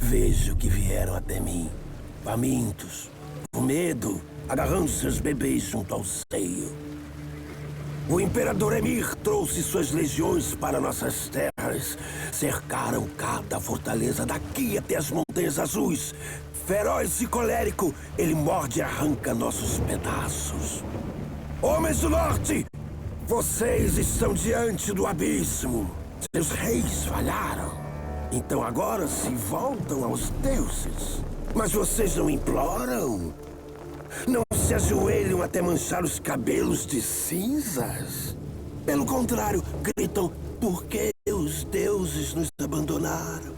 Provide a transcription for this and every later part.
Vejo que vieram até mim, famintos, com medo, agarrando seus bebês junto ao seio. O Imperador Emir trouxe suas legiões para nossas terras. Cercaram cada fortaleza daqui até as Montanhas Azuis. Feroz e colérico, ele morde e arranca nossos pedaços. Homens do Norte, vocês estão diante do abismo. Seus reis falharam. Então agora se voltam aos deuses. Mas vocês não imploram? Não se ajoelham até manchar os cabelos de cinzas? Pelo contrário, gritam, por que os deuses nos abandonaram?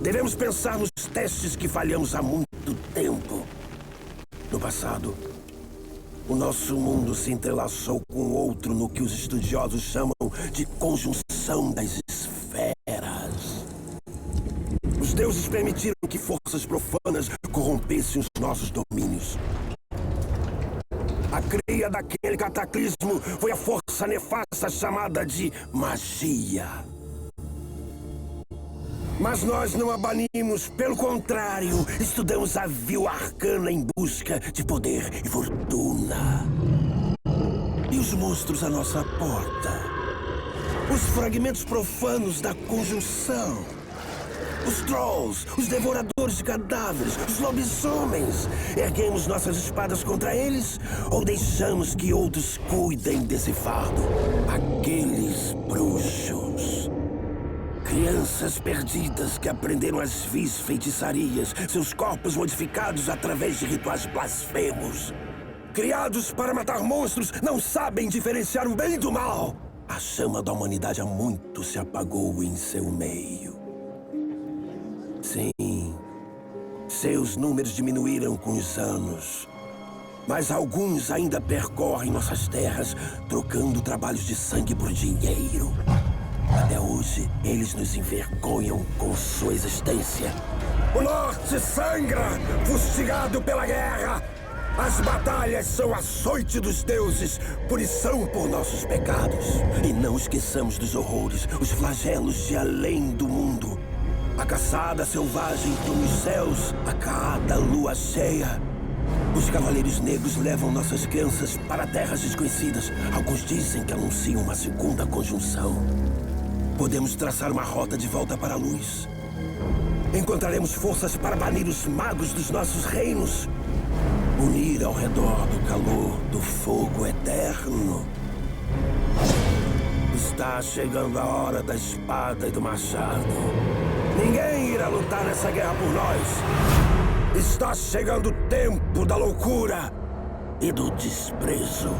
Devemos pensar nos testes que falhamos há muito tempo. No passado, o nosso mundo se entrelaçou com outro no que os estudiosos chamam de conjunção das esferas. Os deuses permitiram que forças profanas corrompessem os nossos domínios. A cria daquele cataclismo foi a força nefasta chamada de magia. Mas nós não a banimos, pelo contrário, estudamos a vil arcana em busca de poder e fortuna. E os monstros à nossa porta? Os fragmentos profanos da conjunção. Os trolls, os devoradores de cadáveres, os lobisomens. Erguemos nossas espadas contra eles ou deixamos que outros cuidem desse fardo? Aqueles bruxos. Crianças perdidas que aprenderam as vis feitiçarias, seus corpos modificados através de rituais blasfemos. Criados para matar monstros, não sabem diferenciar o bem do mal. A chama da humanidade há muito se apagou em seu meio. Sim, seus números diminuíram com os anos. Mas alguns ainda percorrem nossas terras, trocando trabalhos de sangue por dinheiro. Até hoje, eles nos envergonham com sua existência. O Norte sangra, fustigado pela guerra. As batalhas são açoite dos deuses, punição por nossos pecados. E não esqueçamos dos horrores, os flagelos de além do mundo. A caçada selvagem nos céus a cada lua cheia. Os cavaleiros negros levam nossas crianças para terras desconhecidas. Alguns dizem que anunciam uma segunda conjunção. Podemos traçar uma rota de volta para a luz. Encontraremos forças para banir os magos dos nossos reinos. Unir ao redor do calor do fogo eterno. Está chegando a hora da espada e do machado. Ninguém irá lutar nessa guerra por nós. Está chegando o tempo da loucura e do desprezo.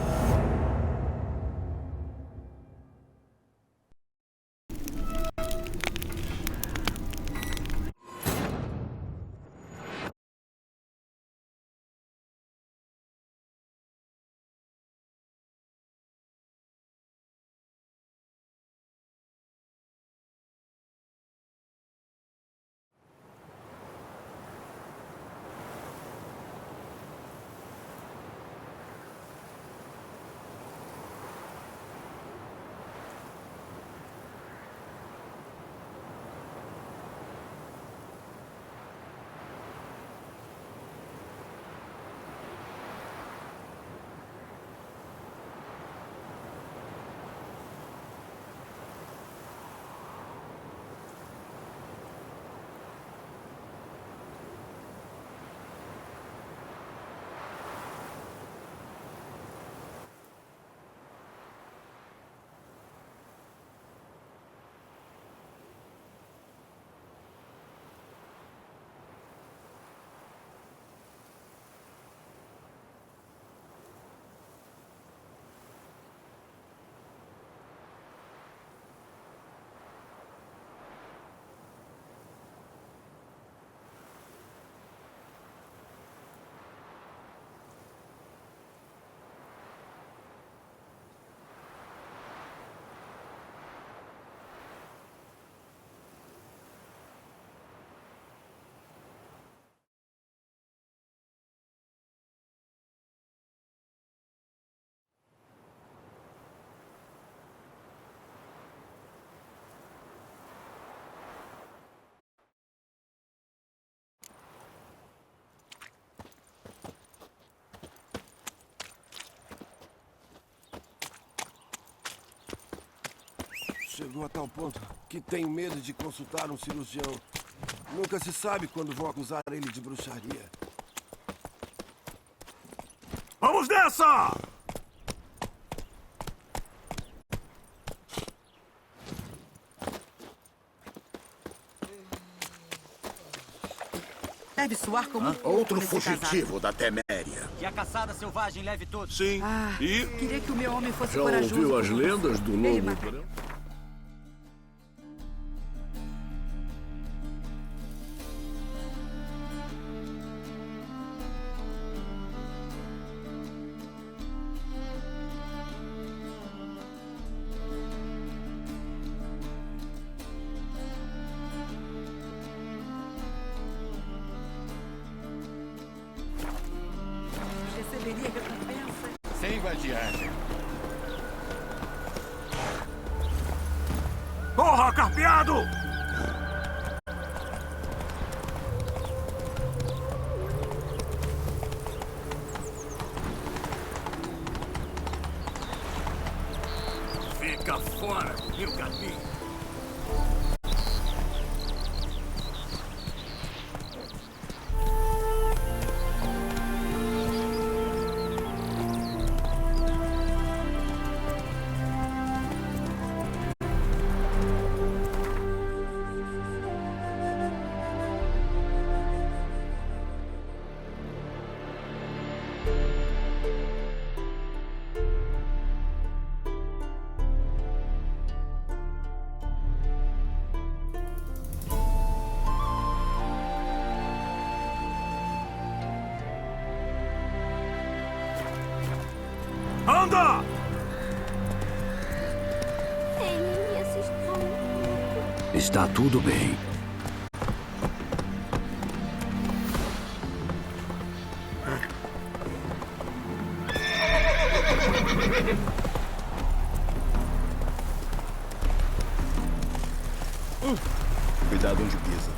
chegou a tal ponto que tenho medo de consultar um cirurgião. Nunca se sabe quando vão acusar ele de bruxaria. Vamos nessa! Deve soar como Outro fugitivo da Teméria. Que a caçada selvagem leve todos. Sim. E Queria que o meu homem fosse já corajoso. ouviu as como lendas você. do Ele lobo mata- branco? Receberia recompensa. Sem vadiagem. Corra, carpeado! Fica fora do meu caminho. Anda! Ele me assustou um pouco. Está tudo bem. Cuidado onde pisa.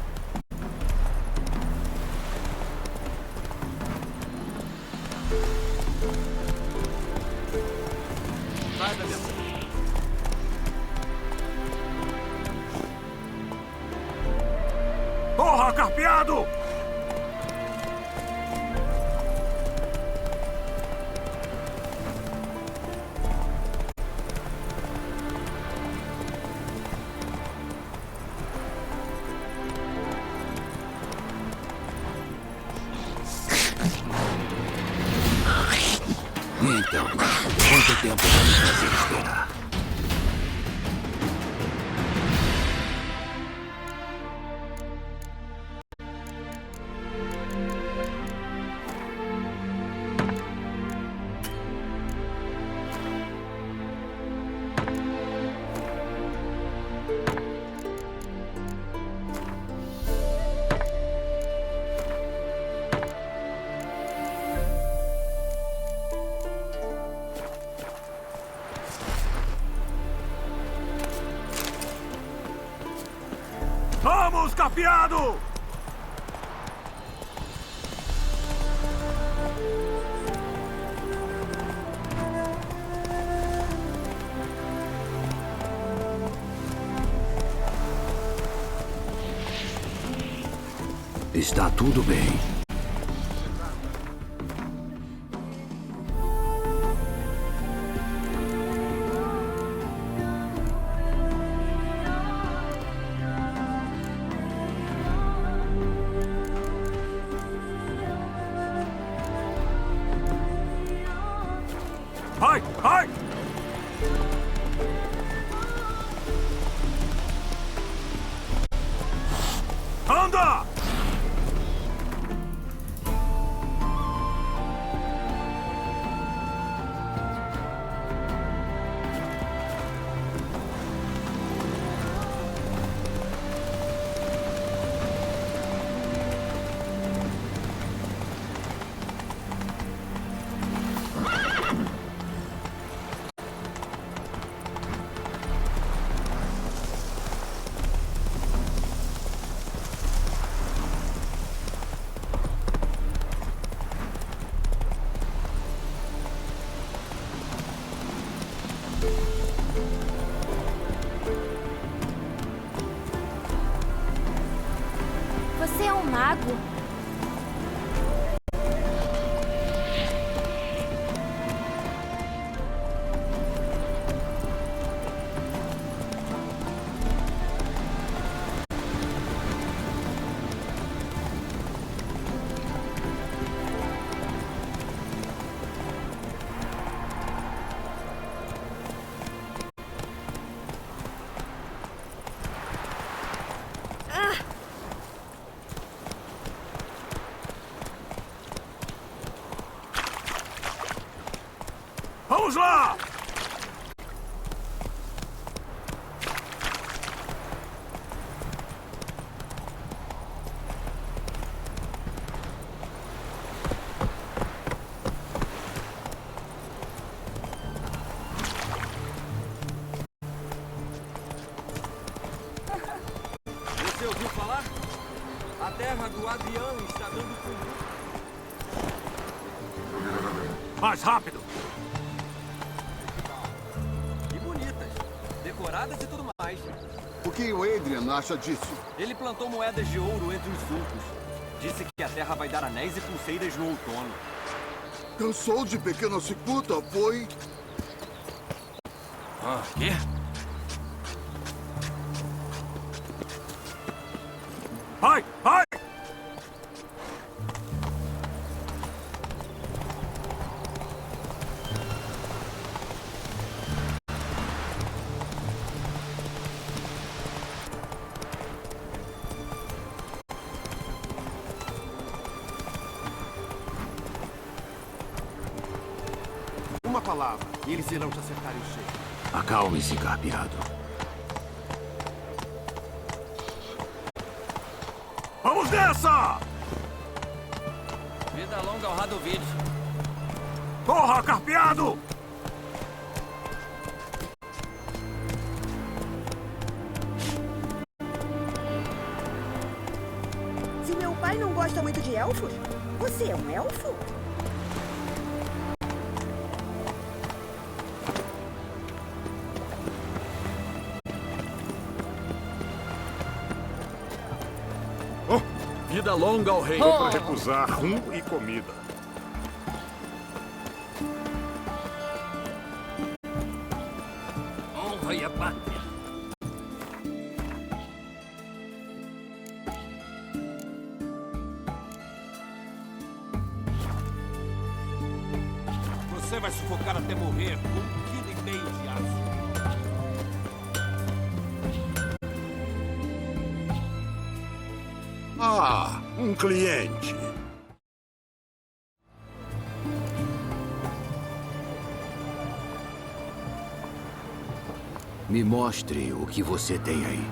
Vai, bebê. Corra, carpeado! Então, quanto tempo vai me fazer esperar? Vamos, carpeado! Está tudo bem. Vai, vai! Anda! fogo. Vamos lá! Você ouviu falar? A terra do avião está dando fundo. Mais rápido! E bonitas. Decoradas e tudo mais. O que o Adrian acha disso? Ele plantou moedas de ouro entre os sulcos. Disse que a terra vai dar anéis e pulseiras no outono. Cansou de pequena cicuta, foi? Quê? Vai! Vai! Uma palavra, e eles irão te acertar em cheio. Acalme-se, Carpeado. Vamos nessa! Vida longa ao Radovid. Corra, Carpeado! Se meu pai não gosta muito de elfos, você é um elfo? Vida longa ao rei. Para recusar rum e comida. Honra e a pátria. Você vai sufocar até morrer com 1,5 quilo de aço. Ah, um cliente. Me mostre o que você tem aí.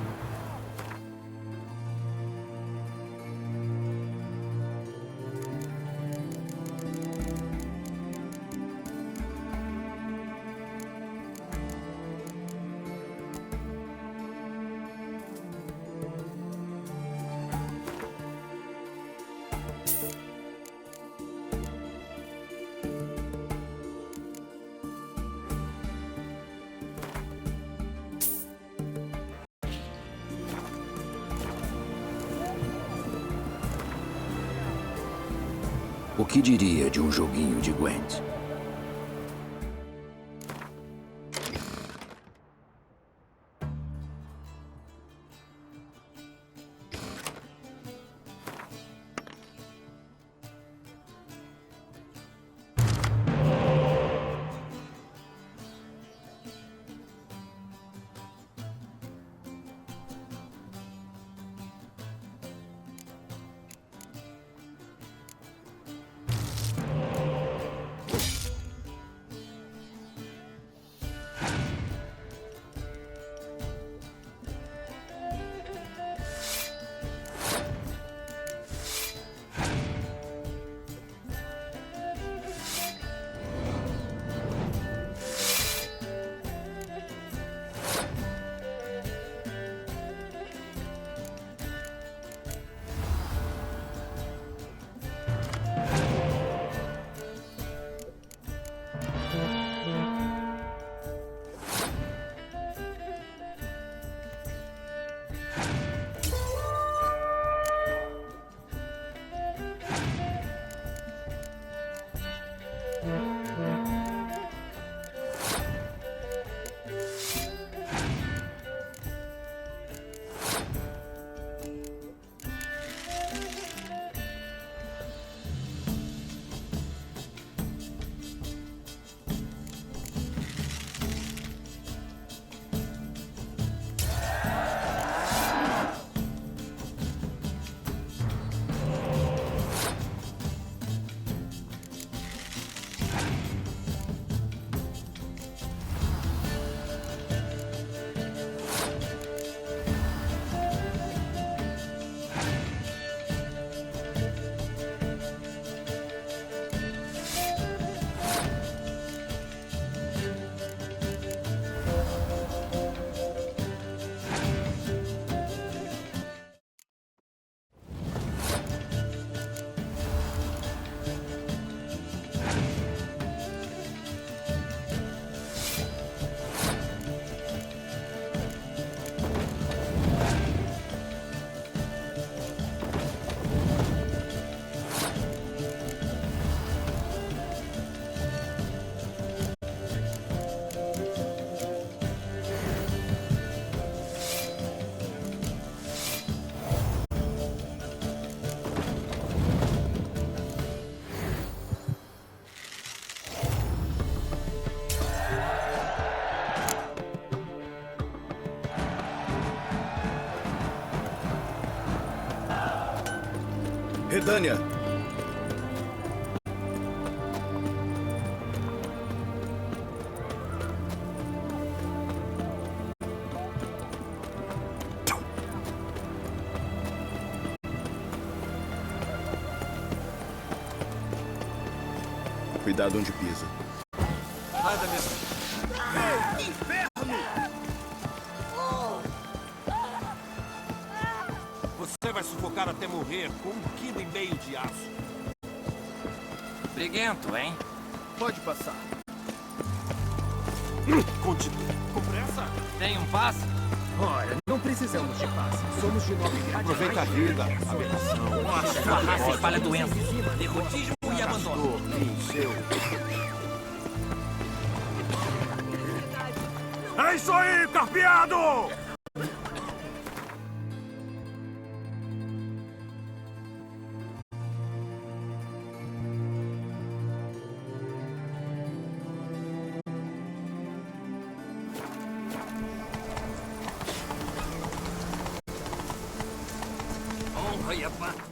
O que diria de um joguinho de Gwent? Redânia. Cuidado onde pisa. Sai da minha... Você vai sufocar até morrer com 1,5 kg de aço. Briguento, hein? Pode passar. Continue. Com pressa. Tem um passe? Ora, não precisamos de passe. Somos de novidade. Aproveita a vida. Aberração. Nossa, sua raça espalha doença. Derrotismo e abandono. É isso aí, Carpeado! Honra e a pátria.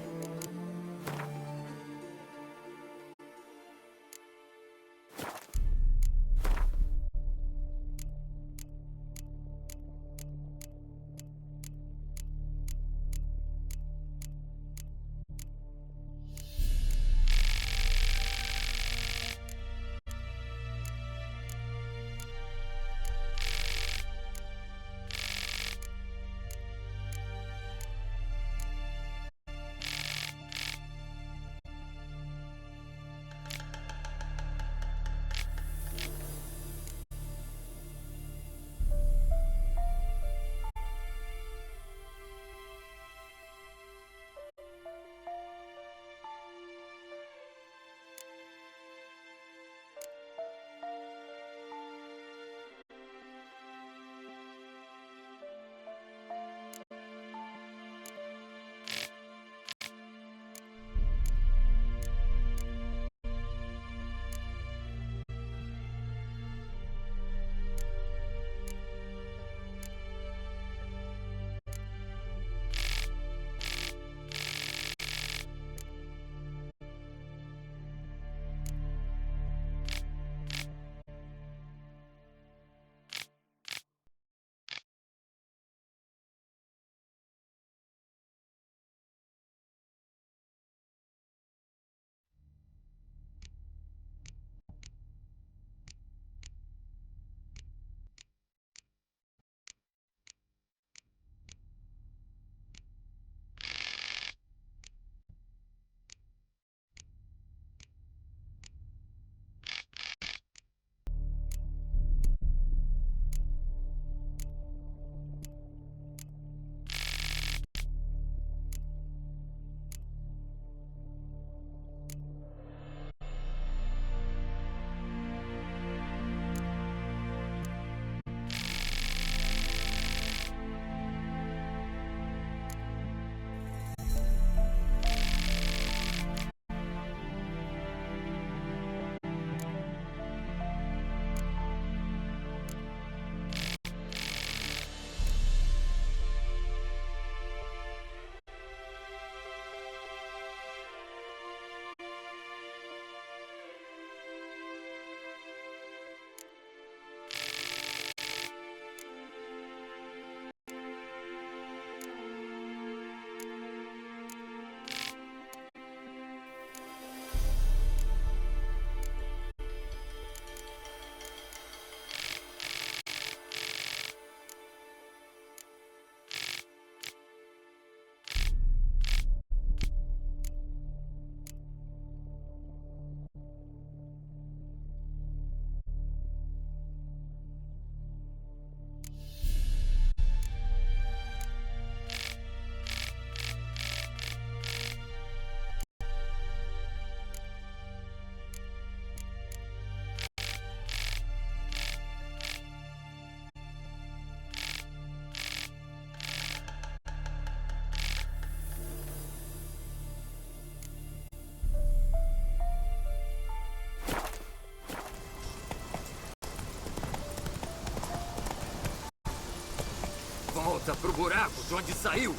Volta pro buraco de onde saiu.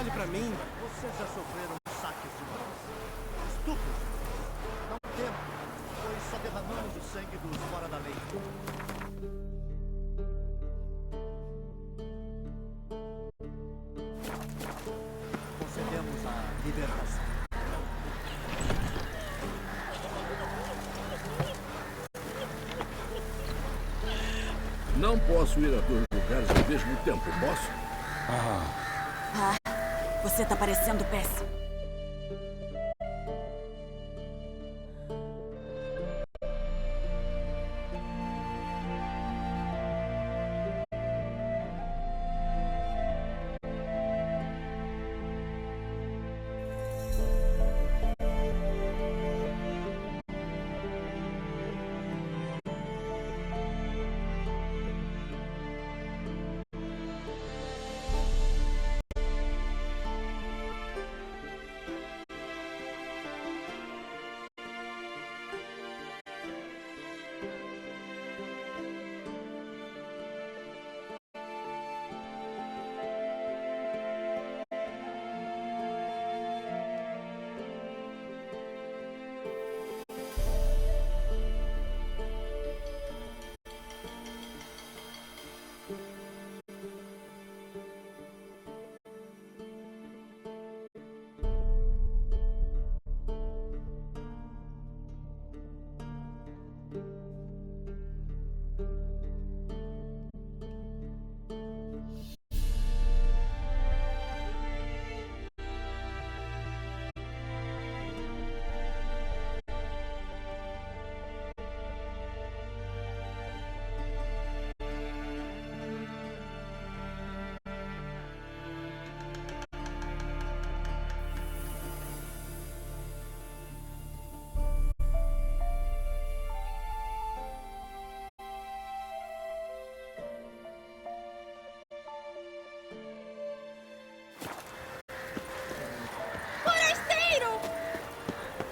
Fale pra mim. Vocês já sofreram saques demais. Estupros. Não tempo, pois só derramamos o sangue dos fora da lei. Concedemos a libertação. Não posso ir a 2 lugares ao mesmo tempo, posso? Você tá parecendo péssimo.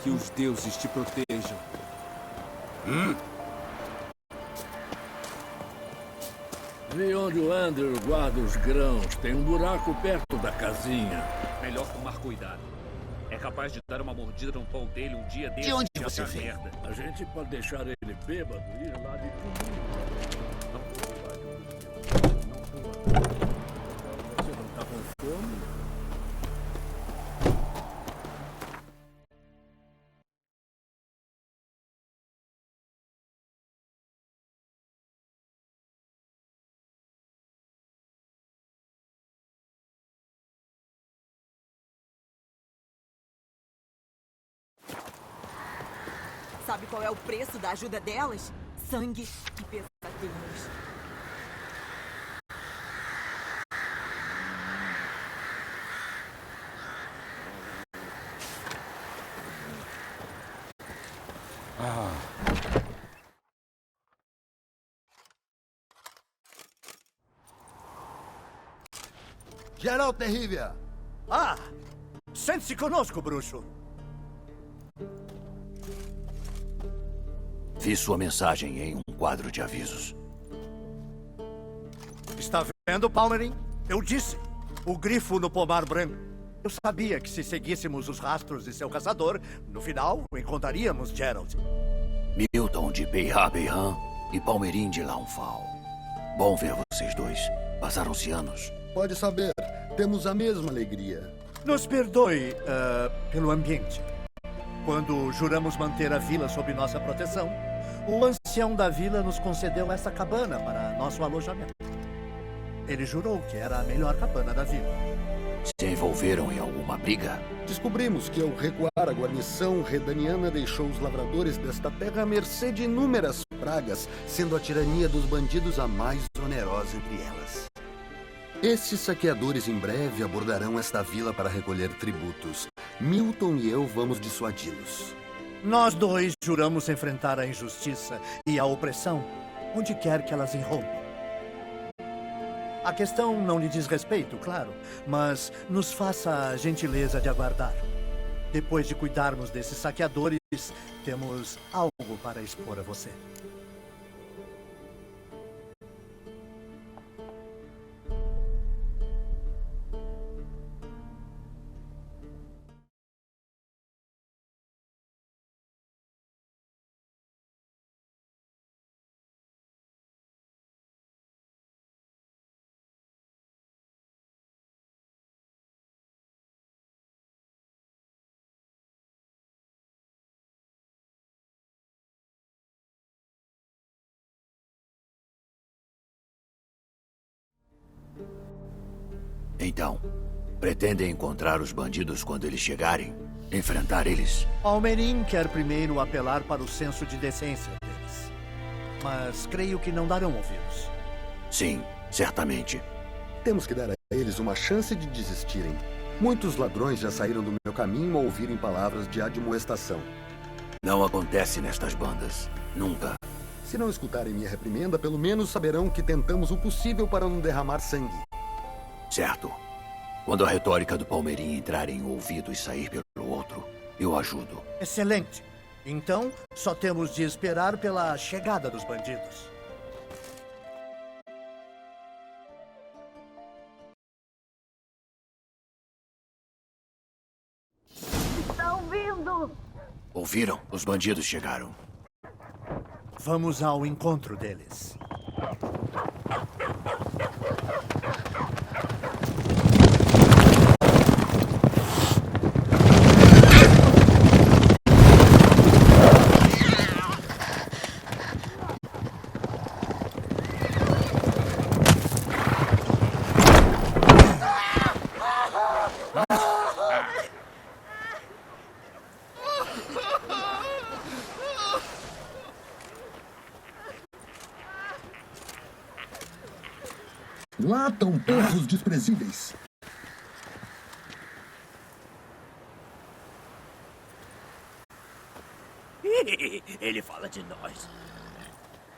Que os deuses te protejam. Vi onde o Andrew guarda os grãos. Tem um buraco perto da casinha. Melhor tomar cuidado. É capaz de dar uma mordida no pão dele um dia desse. De onde e você achar vem? merda. A gente pode deixar ele bêbado e ir lá de comigo. Você não tá com fome? Sabe qual é o preço da ajuda delas? Sangue e pesadelos. Geralt de Rivia! Ah! Sente-se conosco, bruxo. Vi sua mensagem em um quadro de avisos. Está vendo, Palmerin? Eu disse. O grifo no pomar branco. Eu sabia que se seguíssemos os rastros de seu caçador, no final encontraríamos Geralt. Milton de Beirar-Beiran e Palmerin de Launfal. Bom ver vocês dois. Passaram-se anos. Pode saber, temos a mesma alegria. Nos perdoe pelo ambiente. Quando juramos manter a vila sob nossa proteção, o ancião da vila nos concedeu essa cabana para nosso alojamento. Ele jurou que era a melhor cabana da vila. Se envolveram em alguma briga? Descobrimos que ao recuar a guarnição redaniana deixou os lavradores desta terra à mercê de inúmeras pragas, sendo a tirania dos bandidos a mais onerosa entre elas. Esses saqueadores em breve abordarão esta vila para recolher tributos. Milton e eu vamos dissuadi-los. Nós dois juramos enfrentar a injustiça e a opressão, onde quer que elas irrompam. A questão não lhe diz respeito, claro, mas nos faça a gentileza de aguardar. Depois de cuidarmos desses saqueadores, temos algo para expor a você. Então, pretendem encontrar os bandidos quando eles chegarem? Enfrentar eles? Palmerim quer primeiro apelar para o senso de decência deles. Mas creio que não darão ouvidos. Sim, certamente. Temos que dar a eles uma chance de desistirem. Muitos ladrões já saíram do meu caminho ao ouvirem palavras de admoestação. Não acontece nestas bandas. Nunca. Se não escutarem minha reprimenda, pelo menos saberão que tentamos o possível para não derramar sangue. Certo. Quando a retórica do Palmerim entrar em um ouvido e sair pelo outro, eu ajudo. Excelente. Então, só temos de esperar pela chegada dos bandidos. Estão vindo! Ouviram? Os bandidos chegaram. Vamos ao encontro deles. Lá estão povos desprezíveis. Ele fala de nós.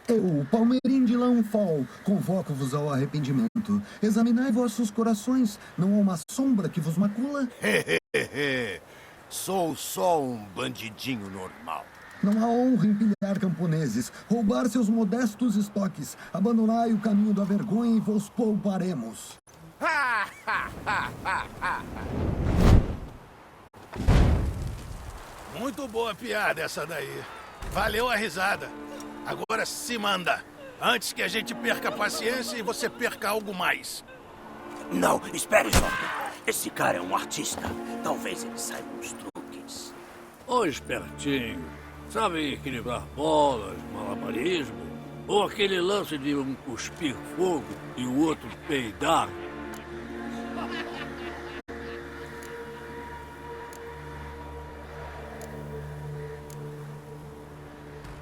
Eu, Palmerim de Launfal, convoco-vos ao arrependimento. Examinai vossos corações. Não há uma sombra que vos macula? Sou só um bandidinho normal. Não há honra em pilhar camponeses, roubar seus modestos estoques. Abandonai o caminho da vergonha e vos pouparemos. Muito boa piada essa daí. Valeu a risada. Agora se manda. Antes que a gente perca a paciência e você perca algo mais. Não, espere, jovem. Esse cara é um artista. Talvez ele saiba uns truques. Ô, espertinho. Sabe equilibrar bolas, malabarismo? Ou aquele lance de um cuspir fogo e o outro peidar?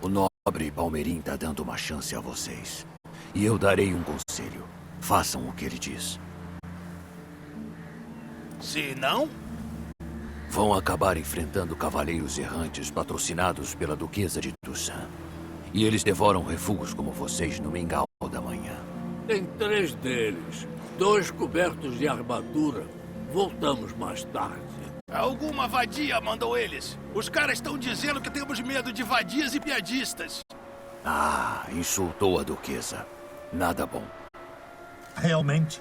O nobre Palmerim tá dando uma chance a vocês. E eu darei um conselho. Façam o que ele diz. Se não... Vão acabar enfrentando cavaleiros errantes patrocinados pela Duquesa de Toussaint. E eles devoram refugos como vocês no mingau da manhã. Tem 3 deles. 2 cobertos de armadura. Voltamos mais tarde. Alguma vadia mandou eles. Os caras estão dizendo que temos medo de vadias e piadistas. Ah, insultou a Duquesa. Nada bom. Realmente,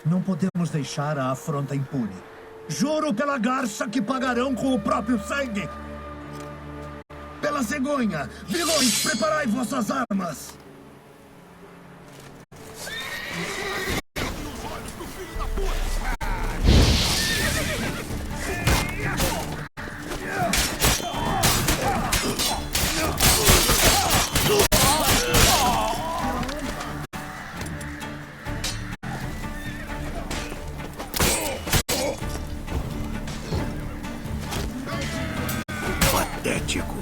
não podemos deixar a afronta impune. Juro pela garça que pagarão com o próprio sangue. Pela cegonha, vilões, preparai vossas armas. Patético.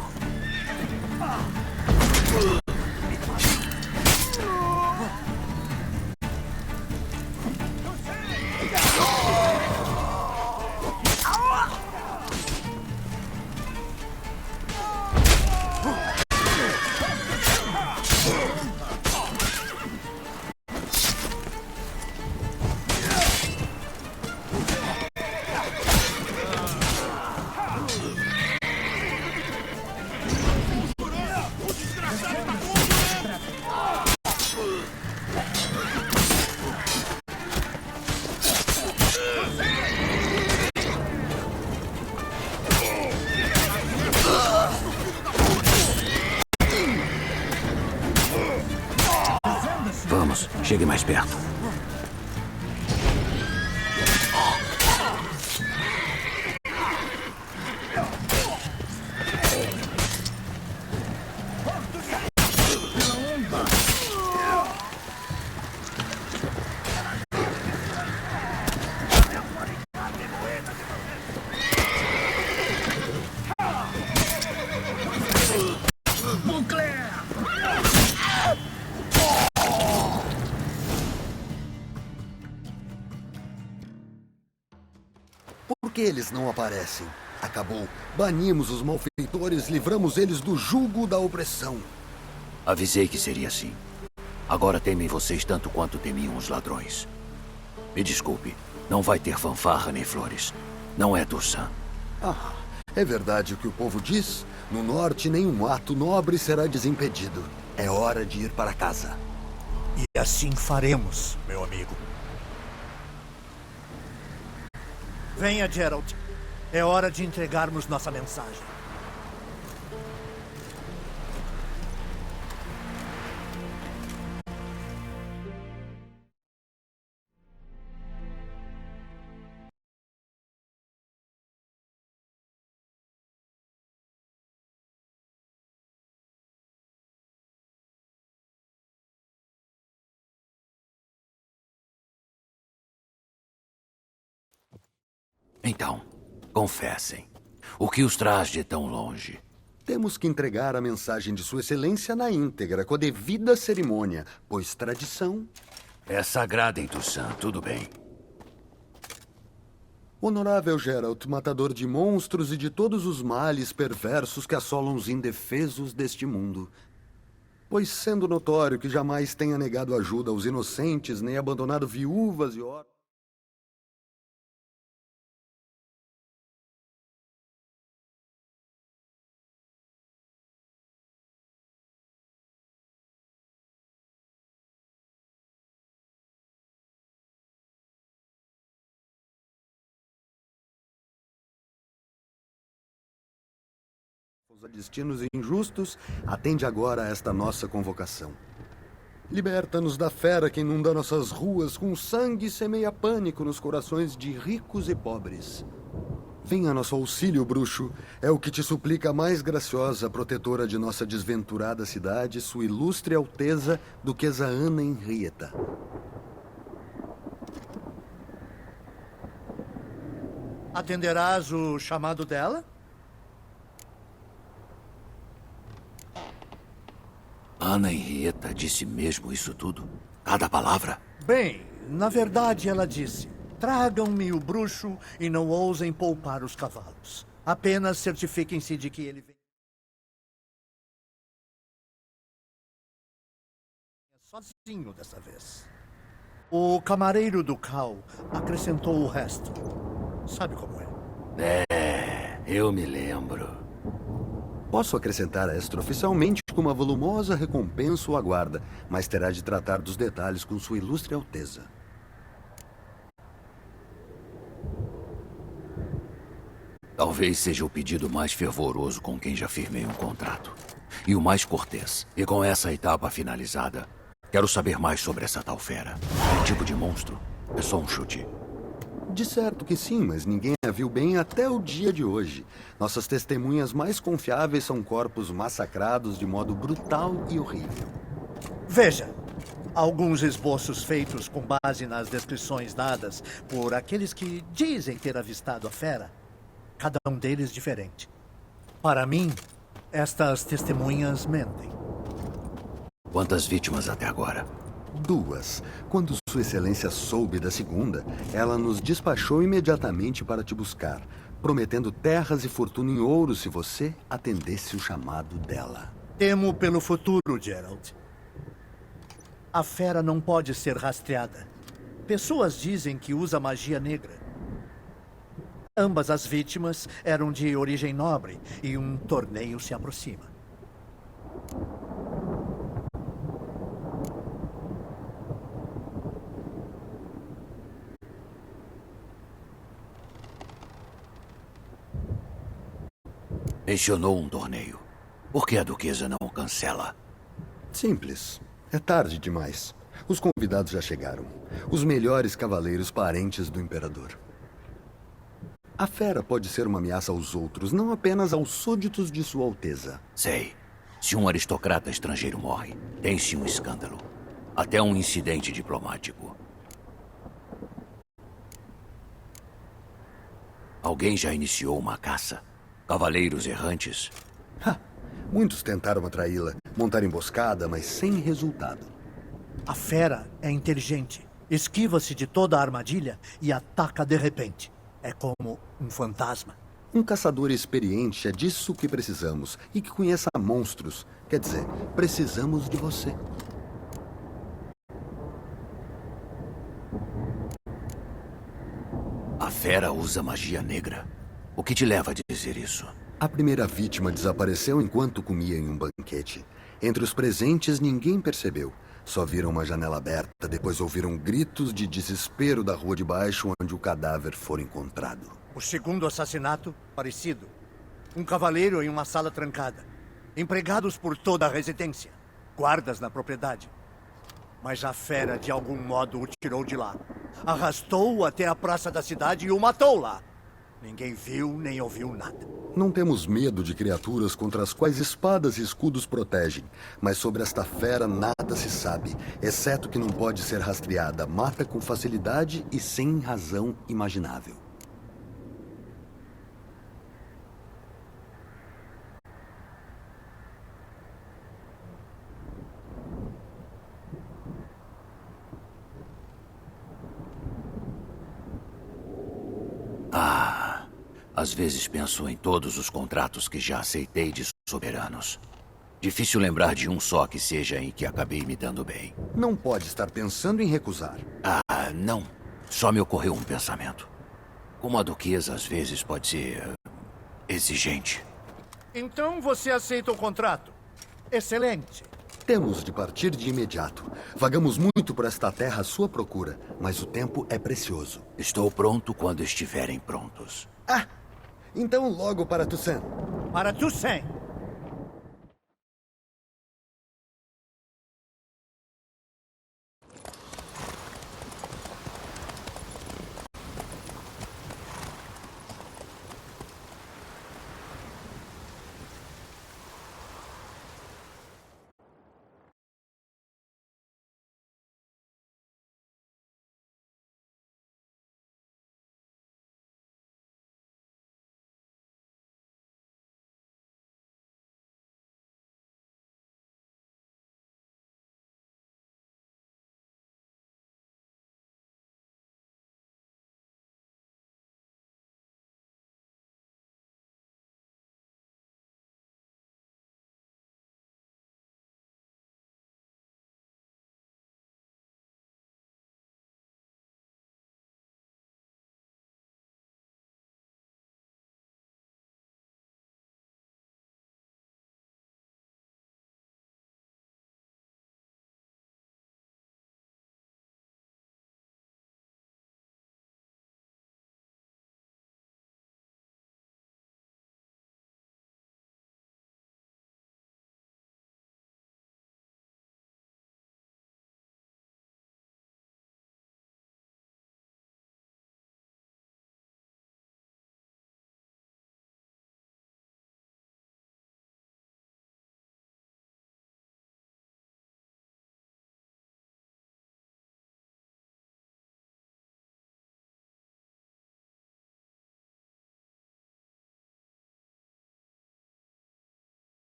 Vamos, chegue mais perto. eles não aparecem? Acabou. Banimos os malfeitores, livramos eles do jugo da opressão. Avisei que seria assim. Agora temem vocês tanto quanto temiam os ladrões. Me desculpe, não vai ter fanfarra nem flores. Não é Toussaint. Ah, é verdade o que o povo diz? No norte, nenhum ato nobre será desimpedido. É hora de ir para casa. E assim faremos, meu amigo. Venha, Geralt. É hora de entregarmos nossa mensagem. Então, confessem. O que os traz de tão longe? Temos que entregar a mensagem de Sua Excelência na íntegra, com a devida cerimônia, pois tradição... É sagrada em Toussaint, tudo bem. Honorável Geralt, matador de monstros e de todos os males perversos que assolam os indefesos deste mundo. Pois sendo notório que jamais tenha negado ajuda aos inocentes, nem abandonado viúvas e órfãos... a destinos injustos, atende agora a esta nossa convocação. Liberta-nos da fera que inunda nossas ruas com sangue e semeia pânico nos corações de ricos e pobres. Venha a nosso auxílio, bruxo. É o que te suplica a mais graciosa protetora de nossa desventurada cidade, Sua Ilustre Alteza, Duquesa Ana Henrietta. Atenderás o chamado dela? Ana Henrietta disse mesmo isso tudo? Cada palavra? Bem, na verdade ela disse: tragam-me o bruxo e não ousem poupar os cavalos. Apenas certifiquem-se de que ele vem sozinho dessa vez. O camareiro do Cal acrescentou o resto. Sabe como é? Eu me lembro. Posso acrescentar extraoficialmente que uma volumosa recompensa o aguarda, mas terá de tratar dos detalhes com Sua Ilustre Alteza. Talvez seja o pedido mais fervoroso com quem já firmei um contrato. E o mais cortês. E com essa etapa finalizada, quero saber mais sobre essa tal fera. Que tipo de monstro? É só um chute. De certo que sim, mas ninguém a viu bem até o dia de hoje. Nossas testemunhas mais confiáveis são corpos massacrados de modo brutal e horrível. Veja, alguns esboços feitos com base nas descrições dadas por aqueles que dizem ter avistado a fera, cada um deles diferente. Para mim, estas testemunhas mentem. Quantas vítimas até agora? 2. Quando Sua Excelência soube da segunda, ela nos despachou imediatamente para te buscar, prometendo terras e fortuna em ouro se você atendesse o chamado dela. Temo pelo futuro, Geralt. A fera não pode ser rastreada. Pessoas dizem que usa magia negra. Ambas as vítimas eram de origem nobre e um torneio se aproxima. Mencionou um torneio. Por que a duquesa não o cancela? Simples. É tarde demais. Os convidados já chegaram. Os melhores cavaleiros parentes do imperador. A fera pode ser uma ameaça aos outros, não apenas aos súditos de Sua Alteza. Sei. Se um aristocrata estrangeiro morre, tem-se um escândalo. Até um incidente diplomático. Alguém já iniciou uma caça? Cavaleiros errantes? Muitos tentaram atraí-la, montar emboscada, mas sem resultado. A fera é inteligente. Esquiva-se de toda a armadilha e ataca de repente. É como um fantasma. Um caçador experiente é disso que precisamos e que conheça monstros. Quer dizer, precisamos de você. A fera usa magia negra. O que te leva a dizer isso? A primeira vítima desapareceu enquanto comia em um banquete. Entre os presentes, ninguém percebeu. Só viram uma janela aberta, depois ouviram gritos de desespero da rua de baixo, onde o cadáver foi encontrado. O segundo assassinato, parecido. Um cavaleiro em uma sala trancada. Empregados por toda a residência. Guardas na propriedade. Mas a fera, de algum modo, o tirou de lá. Arrastou-o até a praça da cidade e o matou lá. Ninguém viu nem ouviu nada. Não temos medo de criaturas contra as quais espadas e escudos protegem. Mas sobre esta fera nada se sabe, exceto que não pode ser rastreada. Mata com facilidade e sem razão imaginável. Às vezes penso em todos os contratos que já aceitei de soberanos. Difícil lembrar de um só que seja em que acabei me dando bem. Não pode estar pensando em recusar. Não. Só me ocorreu um pensamento. Como a duquesa às vezes pode ser exigente. Então você aceita o contrato. Excelente. Temos de partir de imediato. Vagamos muito por esta terra à sua procura, mas o tempo é precioso. Estou pronto quando estiverem prontos. Então logo para Toussaint. Para Toussaint.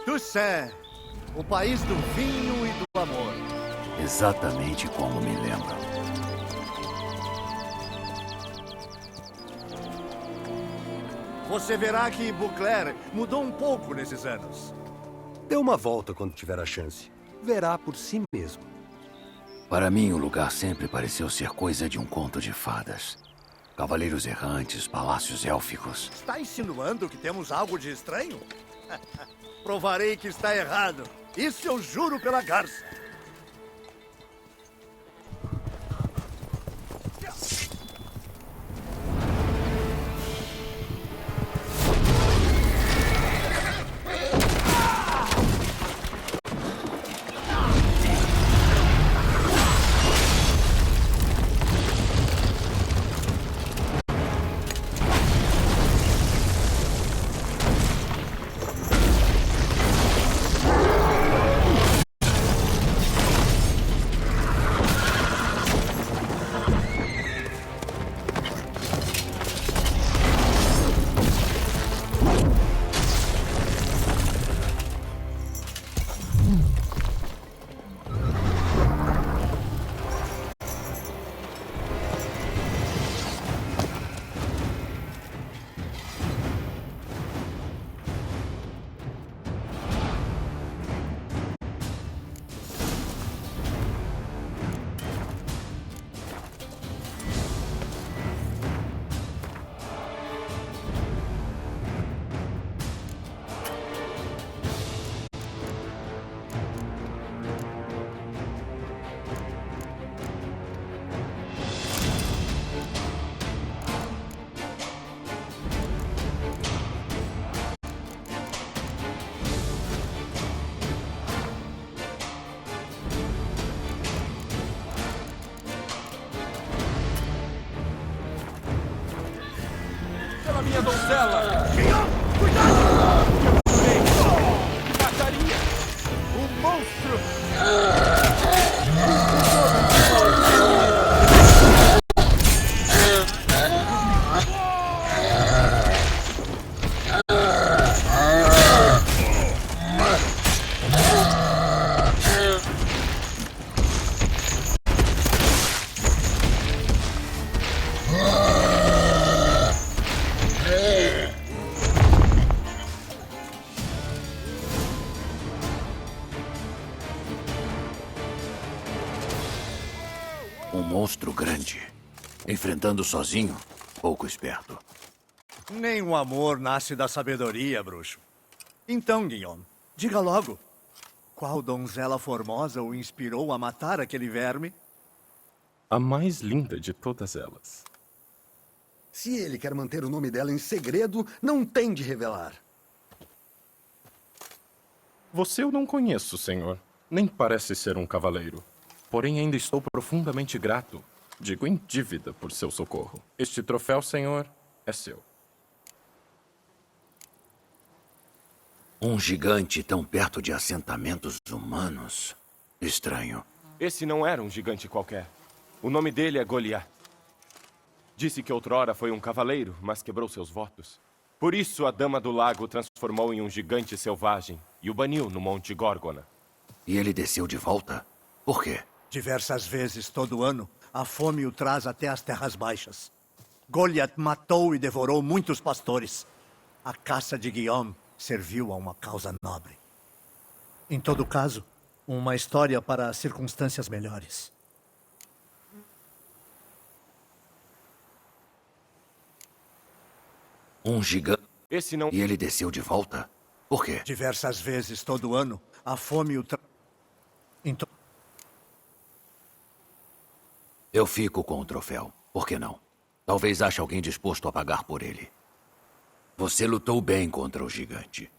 Toussaint, o país do vinho e do amor. Exatamente como me lembro. Você verá que Beauclair mudou um pouco nesses anos. Dê uma volta quando tiver a chance. Verá por si mesmo. Para mim, o lugar sempre pareceu ser coisa de um conto de fadas. Cavaleiros errantes, palácios élficos. Está insinuando que temos algo de estranho? Provarei que está errado. Isso eu juro pela garça. minha donzela! Cuidado! Que baixaria! Um monstro! Um monstro grande. Enfrentando sozinho, pouco esperto. Nem o amor nasce da sabedoria, bruxo. Então, Guillaume, diga logo. Qual donzela formosa o inspirou a matar aquele verme? A mais linda de todas elas. Se ele quer manter o nome dela em segredo, não tem de revelar. Você eu não conheço, senhor. Nem parece ser um cavaleiro. Porém, ainda estou profundamente grato. Digo em dívida por seu socorro. Este troféu, senhor, é seu. Um gigante tão perto de assentamentos humanos? Estranho. Esse não era um gigante qualquer. O nome dele é Goliath. Disse que outrora foi um cavaleiro, mas quebrou seus votos. Por isso a Dama do Lago o transformou em um gigante selvagem e o baniu no Monte Górgona. E ele desceu de volta? Por quê? Diversas vezes todo ano, a fome o traz até as terras baixas. Goliath matou e devorou muitos pastores. A caça de Guillaume serviu a uma causa nobre. Em todo caso, uma história para circunstâncias melhores. Um gigante. Esse não... E ele desceu de volta? Por quê? Diversas vezes todo ano, a fome o traz... Então... Eu fico com o troféu. Por que não? Talvez ache alguém disposto a pagar por ele. Você lutou bem contra o gigante.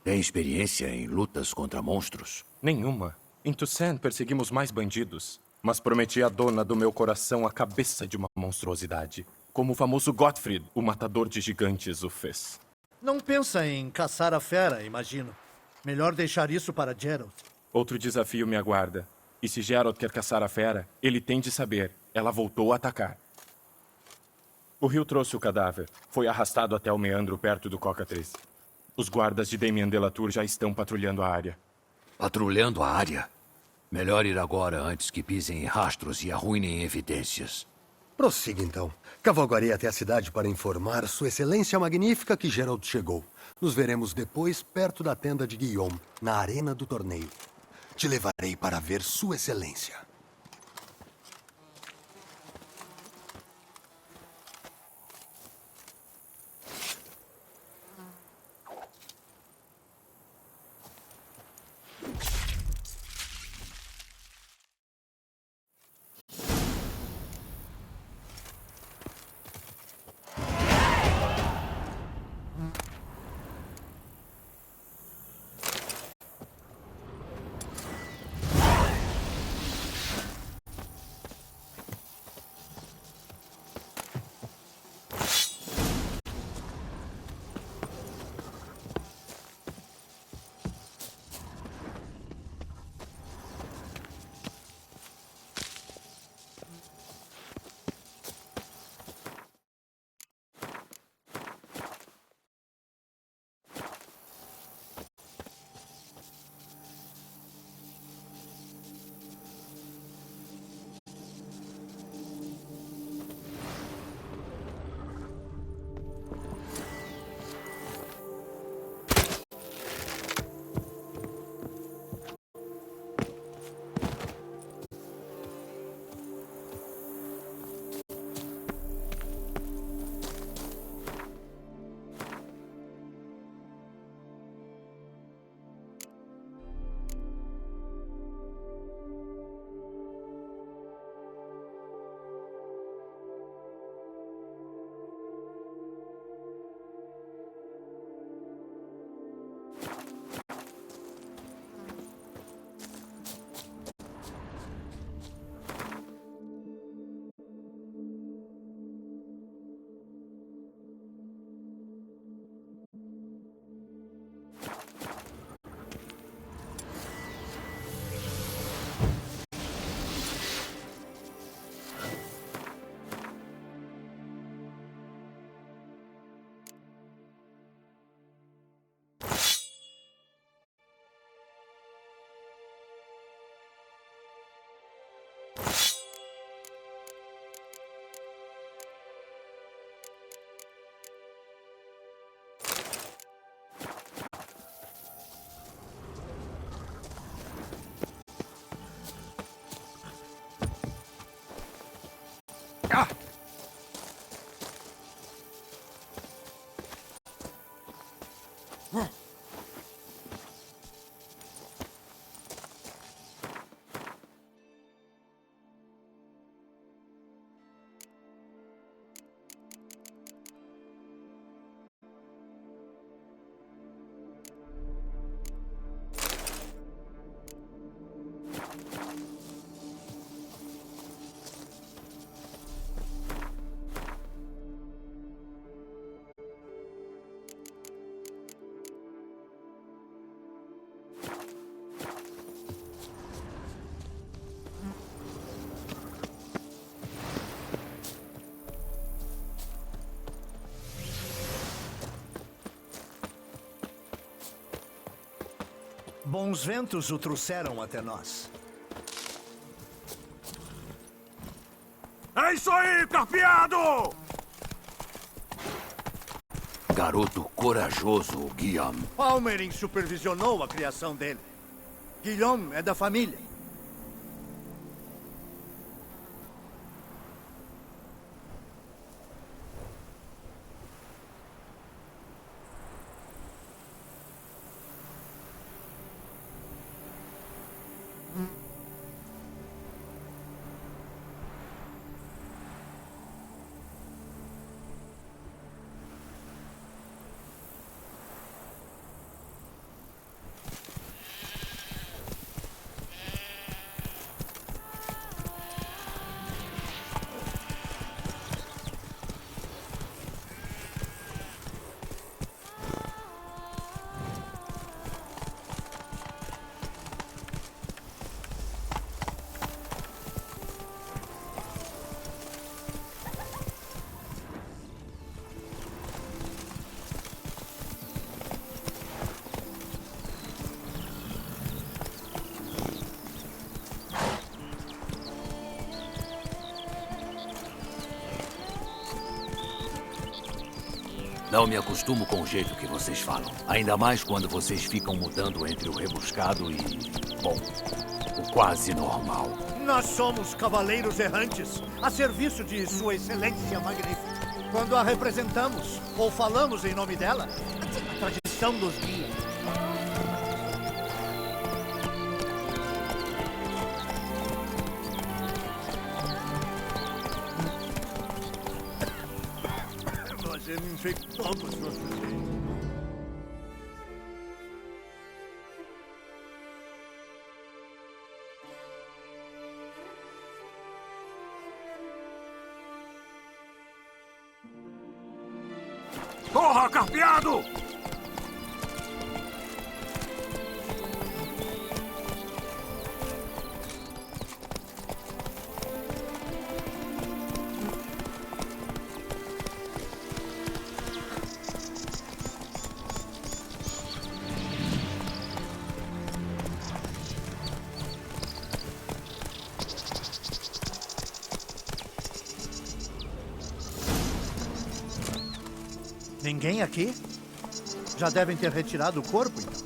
Tem experiência em lutas contra monstros? Nenhuma. Em Toussaint perseguimos mais bandidos. Mas prometi à dona do meu coração a cabeça de uma monstruosidade. Como o famoso Gottfried, o matador de gigantes, o fez. Não pensa em caçar a fera, imagino. Melhor deixar isso para Geralt. Outro desafio me aguarda. E se Geralt quer caçar a fera, ele tem de saber. Ela voltou a atacar. O rio trouxe o cadáver. Foi arrastado até o meandro perto do Cocatriz. Os guardas de Damien Delatour já estão patrulhando a área. Patrulhando a área? Melhor ir agora antes que pisem em rastros e arruinem evidências. Prossiga, então. Cavalgarei até a cidade para informar Sua Excelência Magnífica que Geralt chegou. Nos veremos depois perto da tenda de Guillaume, na arena do torneio. Te levarei para ver Sua Excelência. Bons ventos o trouxeram até nós. É isso aí, Carpeado! Garoto corajoso, Guillaume. Palmerin supervisionou a criação dele. Guillaume é da família. Não me acostumo com o jeito que vocês falam. Ainda mais quando vocês ficam mudando entre o rebuscado e... bom, o quase normal. Nós somos cavaleiros errantes, a serviço de Sua Excelência Magnífica. Quando a representamos, ou falamos em nome dela, a tradição nos guia. Você me infectou com sua sujeira. Corra, Carpeado! Ninguém aqui? Já devem ter retirado o corpo, então.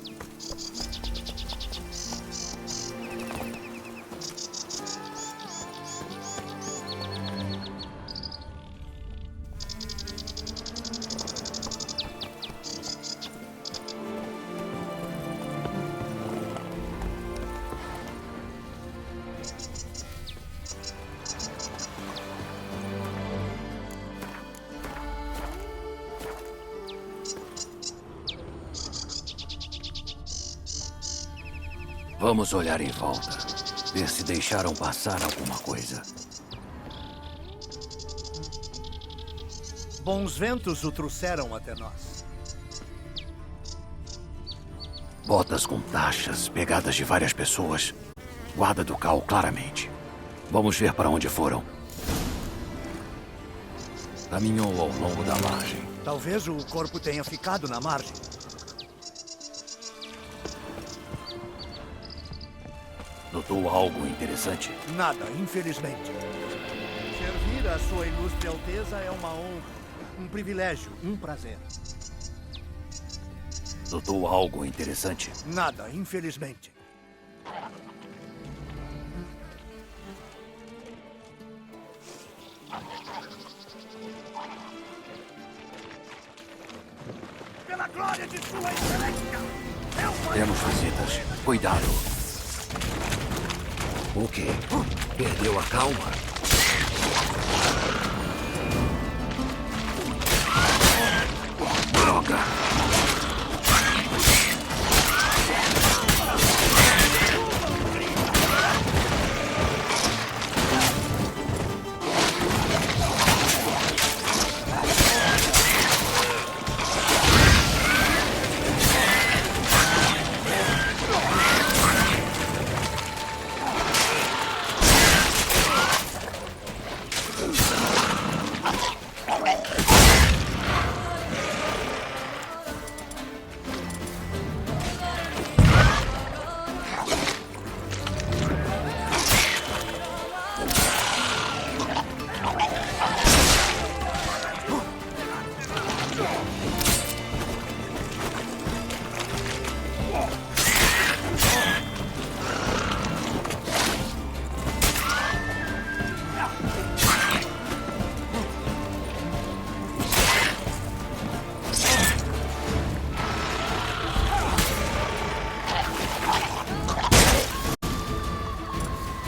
Vamos olhar em volta. Ver se deixaram passar alguma coisa. Bons ventos o trouxeram até nós. Botas com taxas, pegadas de várias pessoas. Guarda do cal, claramente. Vamos ver para onde foram. Caminhou ao longo da margem. Talvez o corpo tenha ficado na margem. Notou algo interessante? Nada, infelizmente. Servir a Sua Ilustre Alteza é uma honra, um privilégio, um prazer. Notou algo interessante? Nada, infelizmente. a glória de sua excelência! Temos visitas. Cuidado. O quê? Perdeu a calma? Droga!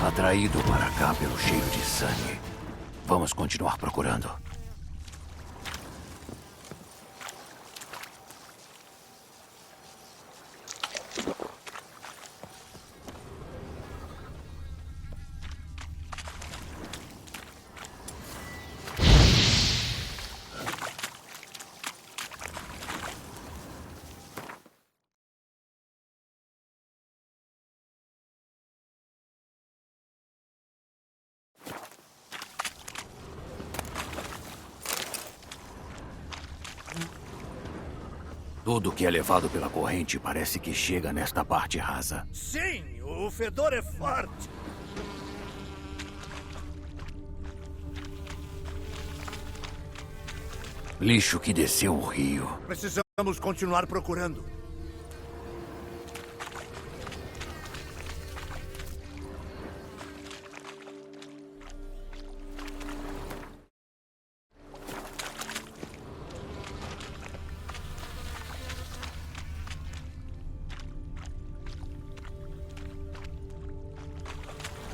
Atraído para cá pelo cheiro de sangue. Vamos continuar procurando. Tudo que é levado pela corrente parece que chega nesta parte rasa. Sim, o fedor é forte. Lixo que desceu o rio. Precisamos continuar procurando.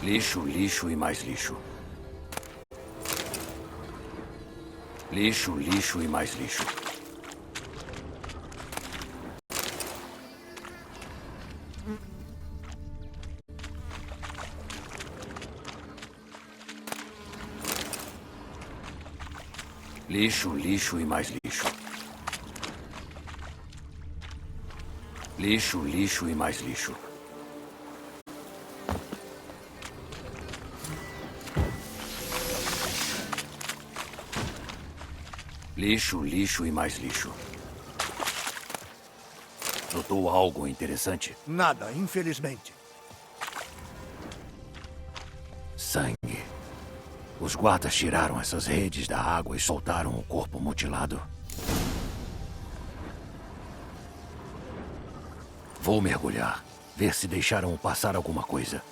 Lixo, lixo e mais lixo. Lixo, lixo e mais lixo. Lixo, lixo e mais lixo. Lixo, lixo e mais lixo. Lixo, lixo e mais lixo. Notou algo interessante? Nada, infelizmente. Sangue. Os guardas tiraram essas redes da água e soltaram o corpo mutilado. Vou mergulhar, ver se deixaram passar alguma coisa.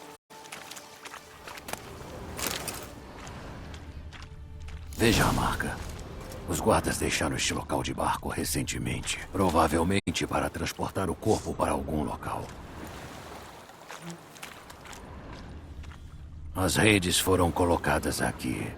Veja a marca. Os guardas deixaram este local de barco recentemente, provavelmente para transportar o corpo para algum local. As redes foram colocadas aqui.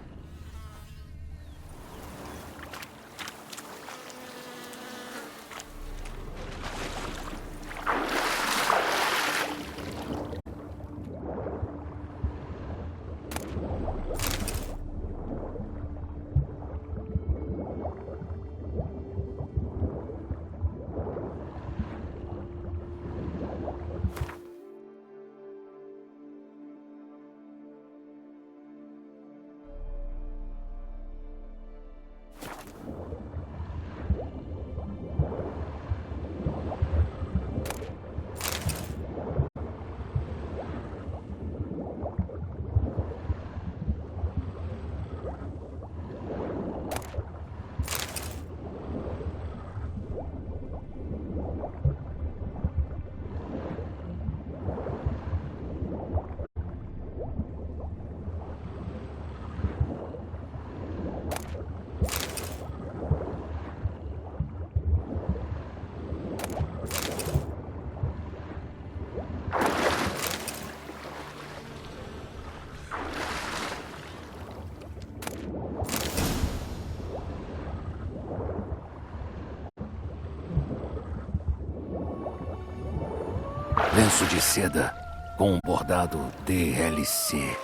Lenço de seda com um bordado DLC.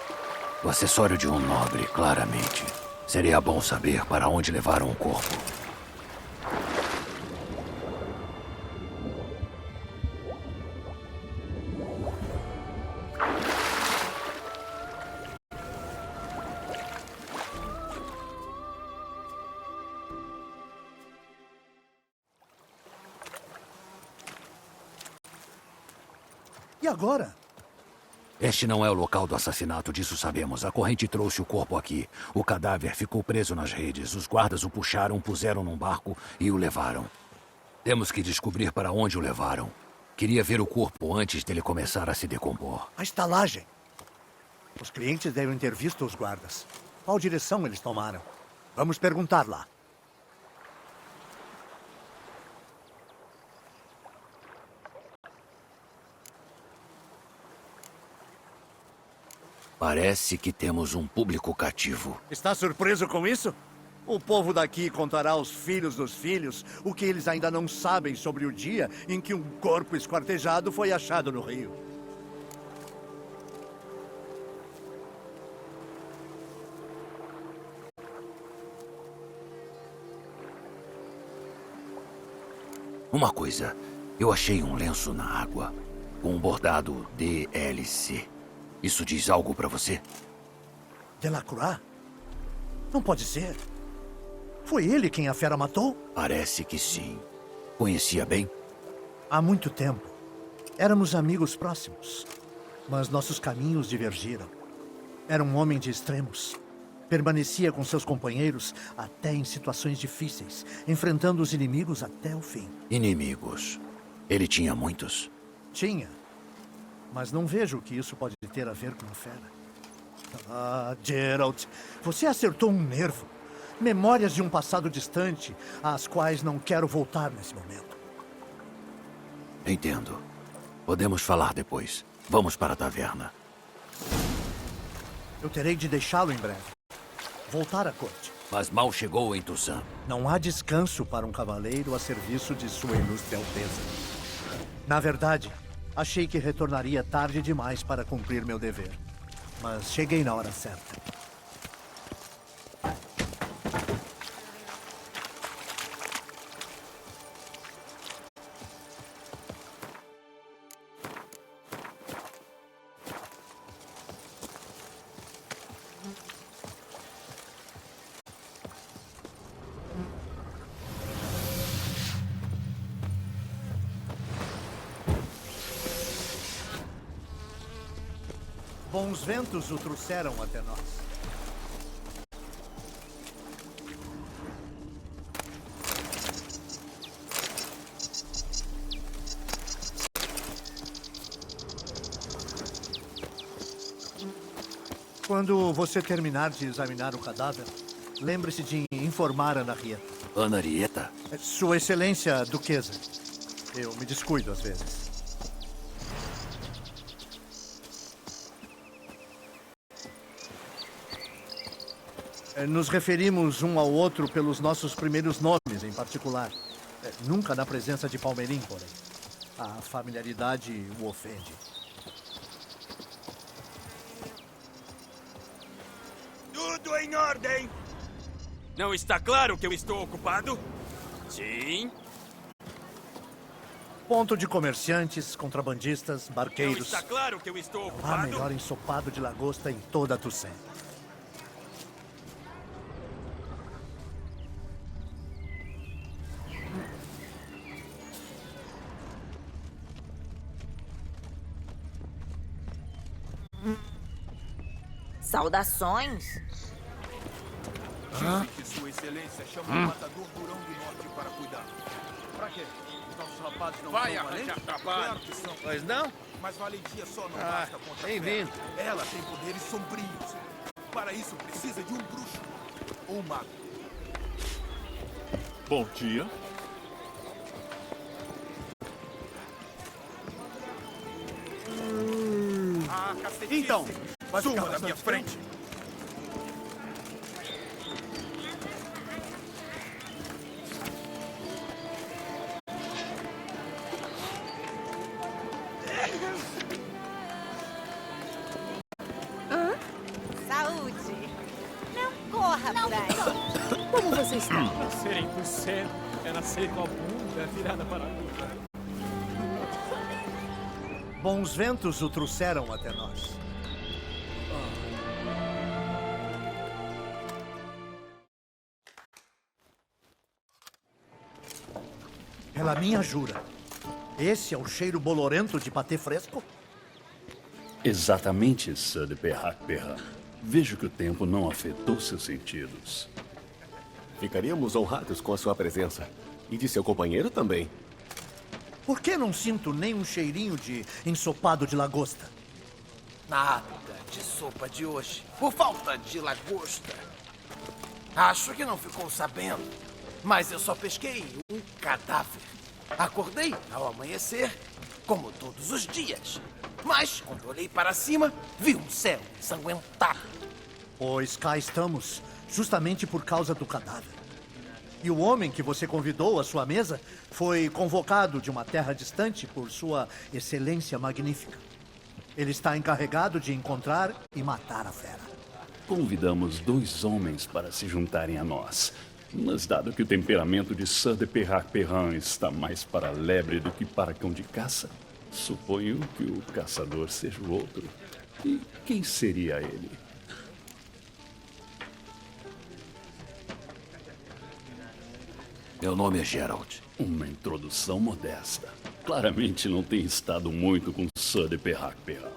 O acessório de um nobre, claramente. Seria bom saber para onde levaram o corpo. E agora? Este não é o local do assassinato, disso sabemos. A corrente trouxe o corpo aqui. O cadáver ficou preso nas redes. Os guardas o puxaram, puseram num barco e o levaram. Temos que descobrir para onde o levaram. Queria ver o corpo antes dele começar a se decompor. A estalagem. Os clientes devem ter visto os guardas. Qual direção eles tomaram? Vamos perguntar lá. Parece que temos um público cativo. Está surpreso com isso? O povo daqui contará aos filhos dos filhos o que eles ainda não sabem sobre o dia em que um corpo esquartejado foi achado no rio. Uma coisa, eu achei um lenço na água com um bordado DLC. Isso diz algo pra você? Delacroix? Não pode ser. Foi ele quem a fera matou? Parece que sim. Conhecia bem? Há muito tempo. Éramos amigos próximos. Mas nossos caminhos divergiram. Era um homem de extremos. Permanecia com seus companheiros até em situações difíceis, enfrentando os inimigos até o fim. Inimigos? Ele tinha muitos? Tinha. Mas não vejo o que isso pode ter a ver com a fera. Ah, Geralt, você acertou um nervo. Memórias de um passado distante, às quais não quero voltar nesse momento. Entendo. Podemos falar depois. Vamos para a taverna. Eu terei de deixá-lo em breve. Voltar à corte. Mas mal chegou em Toussaint. Não há descanso para um cavaleiro a serviço de sua ilustre alteza. Na verdade, achei que retornaria tarde demais para cumprir meu dever. Mas cheguei na hora certa. Bons ventos o trouxeram até nós. Quando você terminar de examinar o cadáver, lembre-se de informar Ana Rieta. Ana Rieta? Sua Excelência, Duquesa. Eu me descuido às vezes. Nos referimos um ao outro pelos nossos primeiros nomes, em particular. Nunca na presença de Palmerim, porém. A familiaridade o ofende. Tudo em ordem! Não está claro que eu estou ocupado? Sim. Ponto de comerciantes, contrabandistas, barqueiros. Não está claro que eu estou ocupado? A melhor ensopado de lagosta em toda a Toussaint. Saudações. Dizem que Sua Excelência chama o matador Durão do Norte para cuidar. Pra quê? Os nossos rapazes não Vai são arranjar valentes? trabalho. Claro que são. Pois não? Mas valentia só não basta contra a bem-vindo. fera. Ela tem poderes sombrios. Para isso precisa de um bruxo ou um mago. Bom dia. Ah, cacete. Então, vai suma ficar da bastante minha frente. Saúde. Não corra por aí. Como você está? Nascer entre o céu é nascer com a bunda virada para a lua. Bons ventos o trouxeram até nós. Pela minha jura, esse é o cheiro bolorento de patê fresco? Exatamente, Sir de Perrac-Perrin. Vejo que o tempo não afetou seus sentidos. Ficaríamos honrados com a sua presença. E de seu companheiro também. Por que não sinto nem um cheirinho de ensopado de lagosta? Nada de sopa de hoje, por falta de lagosta. Acho que não ficou sabendo, mas eu só pesquei um cadáver. Acordei ao amanhecer, como todos os dias. Mas, quando olhei para cima, vi um céu ensanguentado. Pois cá estamos, justamente por causa do cadáver. E o homem que você convidou à sua mesa foi convocado de uma terra distante por sua excelência magnífica. Ele está encarregado de encontrar e matar a fera. Convidamos 2 homens para se juntarem a nós. Mas dado que o temperamento de Sir de Perrac-Perrin está mais para lebre do que para cão de caça, suponho que o caçador seja o outro. E quem seria ele? Meu nome é Geralt. Uma introdução modesta. Claramente não tem estado muito com Sir de Perrac-Perrin.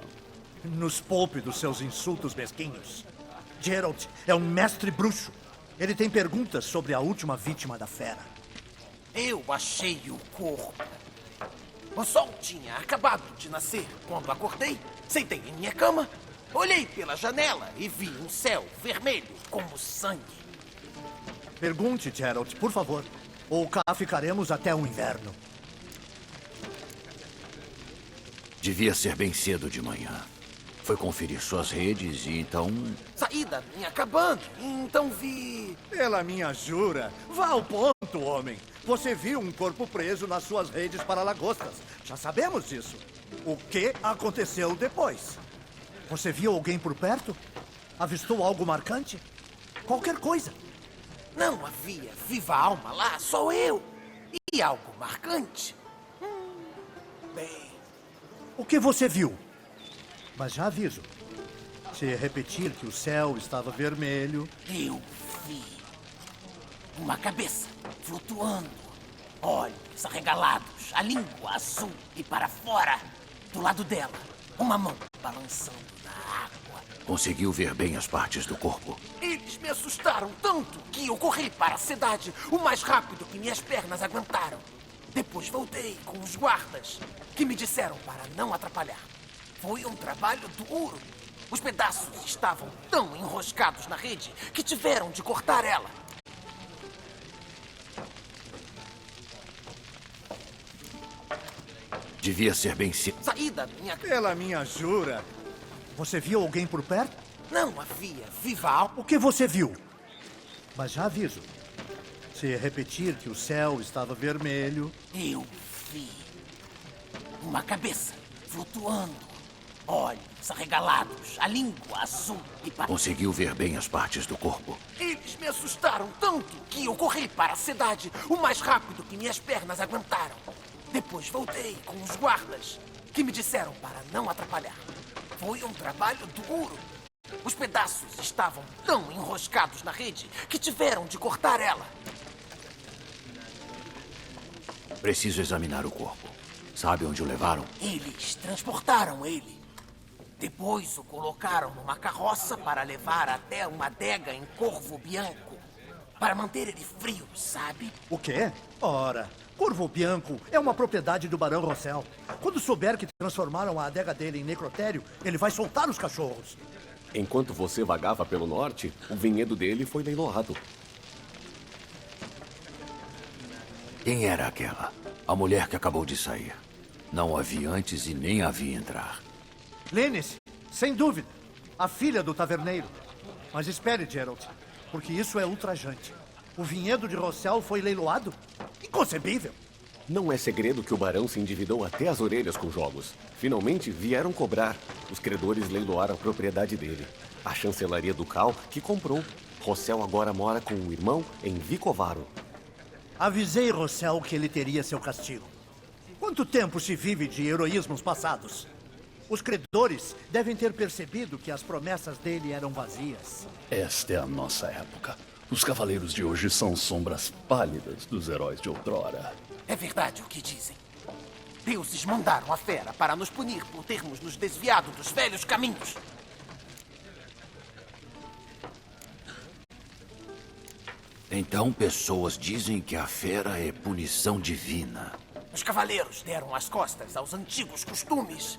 Nos poupe dos seus insultos mesquinhos. Geralt é um mestre bruxo. Ele tem perguntas sobre a última vítima da fera. Eu achei o corpo. O sol tinha acabado de nascer quando acordei, sentei em minha cama, olhei pela janela e vi um céu vermelho como sangue. Pergunte, Geralt, por favor. Ou cá ficaremos até o inverno. Devia ser bem cedo de manhã. Foi conferir suas redes e então... Saí da minha cabana e então vi... Pela minha jura. Vá ao ponto, homem. Você viu um corpo preso nas suas redes para lagostas. Já sabemos disso. O que aconteceu depois? Você viu alguém por perto? Avistou algo marcante? Qualquer coisa. Não havia viva alma lá, só eu. E algo marcante? Bem... O que você viu? Mas já aviso. Se repetir que o céu estava vermelho... Eu vi uma cabeça flutuando, olhos arregalados, a língua azul e para fora. Do lado dela, uma mão balançando na água. Conseguiu ver bem as partes do corpo? Eles me assustaram tanto que eu corri para a cidade o mais rápido que minhas pernas aguentaram. Depois voltei com os guardas, que me disseram para não atrapalhar. Foi um trabalho duro. Os pedaços estavam tão enroscados na rede que tiveram de cortar ela. Devia ser bem cedo. Saí da minha... Pela minha jura. Você viu alguém por perto? Não havia viva alma. O que você viu? Mas já aviso. Se repetir que o céu estava vermelho... Eu vi uma cabeça flutuando, olhos arregalados, a língua azul e para... Conseguiu ver bem as partes do corpo? Eles me assustaram tanto que eu corri para a cidade o mais rápido que minhas pernas aguentaram. Depois voltei com os guardas, que me disseram para não atrapalhar. Foi um trabalho duro. Os pedaços estavam tão enroscados na rede que tiveram de cortar ela. Preciso examinar o corpo. Sabe onde o levaram? Eles transportaram ele. Depois o colocaram numa carroça para levar até uma adega em Corvo Bianco. Para manter ele frio, sabe? O quê? Ora, Corvo Bianco é uma propriedade do Barão Rossel. Quando souber que transformaram a adega dele em necrotério, ele vai soltar os cachorros. Enquanto você vagava pelo norte, o vinhedo dele foi leiloado. Quem era aquela? A mulher que acabou de sair. Não a vi antes e nem a vi entrar. Lennis, sem dúvida. A filha do taverneiro. Mas espere, Geralt, porque isso é ultrajante. O vinhedo de Rossel foi leiloado? Inconcebível. Não é segredo que o barão se endividou até as orelhas com jogos. Finalmente vieram cobrar. Os credores leiloaram a propriedade dele. A chancelaria ducal que comprou. Rossel agora mora com o irmão em Vicovaro. Avisei Rossel que ele teria seu castigo. Quanto tempo se vive de heroísmos passados? Os credores devem ter percebido que as promessas dele eram vazias. Esta é a nossa época. Os cavaleiros de hoje são sombras pálidas dos heróis de outrora. É verdade o que dizem. Deuses mandaram a fera para nos punir por termos nos desviado dos velhos caminhos. Então pessoas dizem que a fera é punição divina. Os cavaleiros deram as costas aos antigos costumes.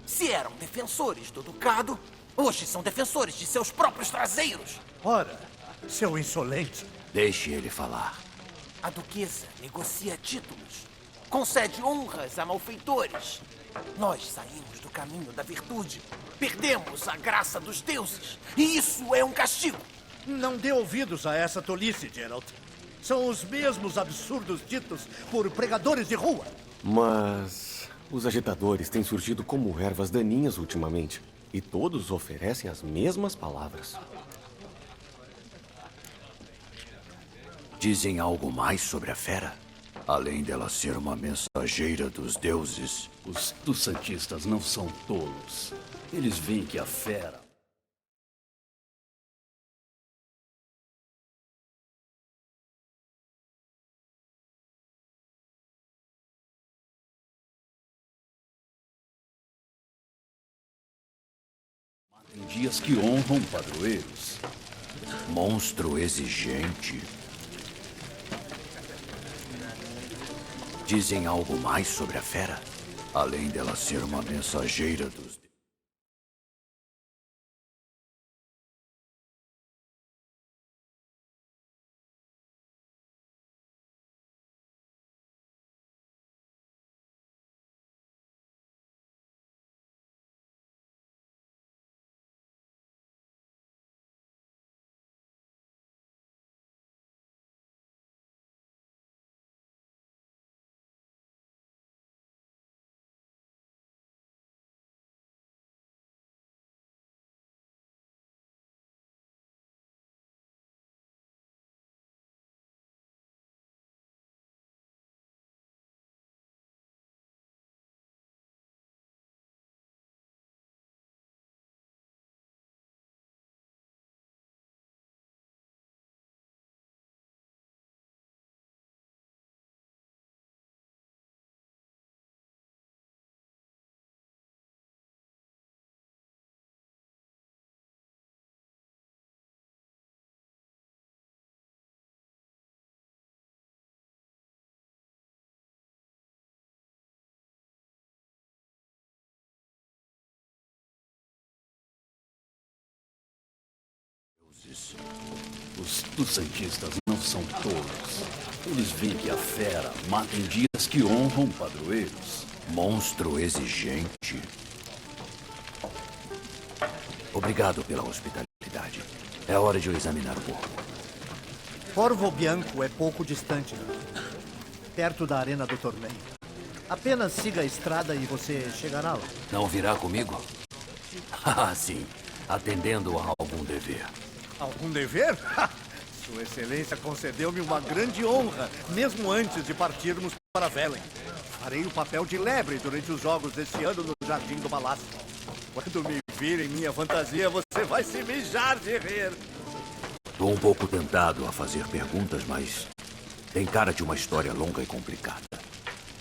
Se eram defensores do ducado, hoje são defensores de seus próprios traseiros. Ora, seu insolente. Deixe ele falar. A duquesa negocia títulos, concede honras a malfeitores. Nós saímos do caminho da virtude, perdemos a graça dos deuses, e isso é um castigo. Não dê ouvidos a essa tolice, Geralt. São os mesmos absurdos ditos por pregadores de rua. Mas os agitadores têm surgido como ervas daninhas ultimamente. E todos oferecem as mesmas palavras. Dizem algo mais sobre a fera? Além dela ser uma mensageira dos deuses. Os Tussantistas não são tolos. Eles veem que a fera... Tem dias que honram padroeiros. Monstro exigente. Dizem algo mais sobre a fera? Além dela ser uma mensageira dos... Os Tussantistas não são tolos. Eles veem que a fera mata em dias que honram padroeiros. Monstro exigente. Obrigado pela hospitalidade. É hora de eu examinar o corpo. Corvo Bianco é pouco distante, perto da arena do torneio. Apenas siga a estrada e você chegará lá. Não virá comigo? Ah, sim. Atendendo a algum dever. Algum dever? Sua Excelência concedeu-me uma grande honra, mesmo antes de partirmos para Velen. Farei o papel de lebre durante os jogos deste ano no Jardim do Palácio. Quando me vir em minha fantasia, você vai se mijar de rir. Estou um pouco tentado a fazer perguntas, mas tem cara de uma história longa e complicada.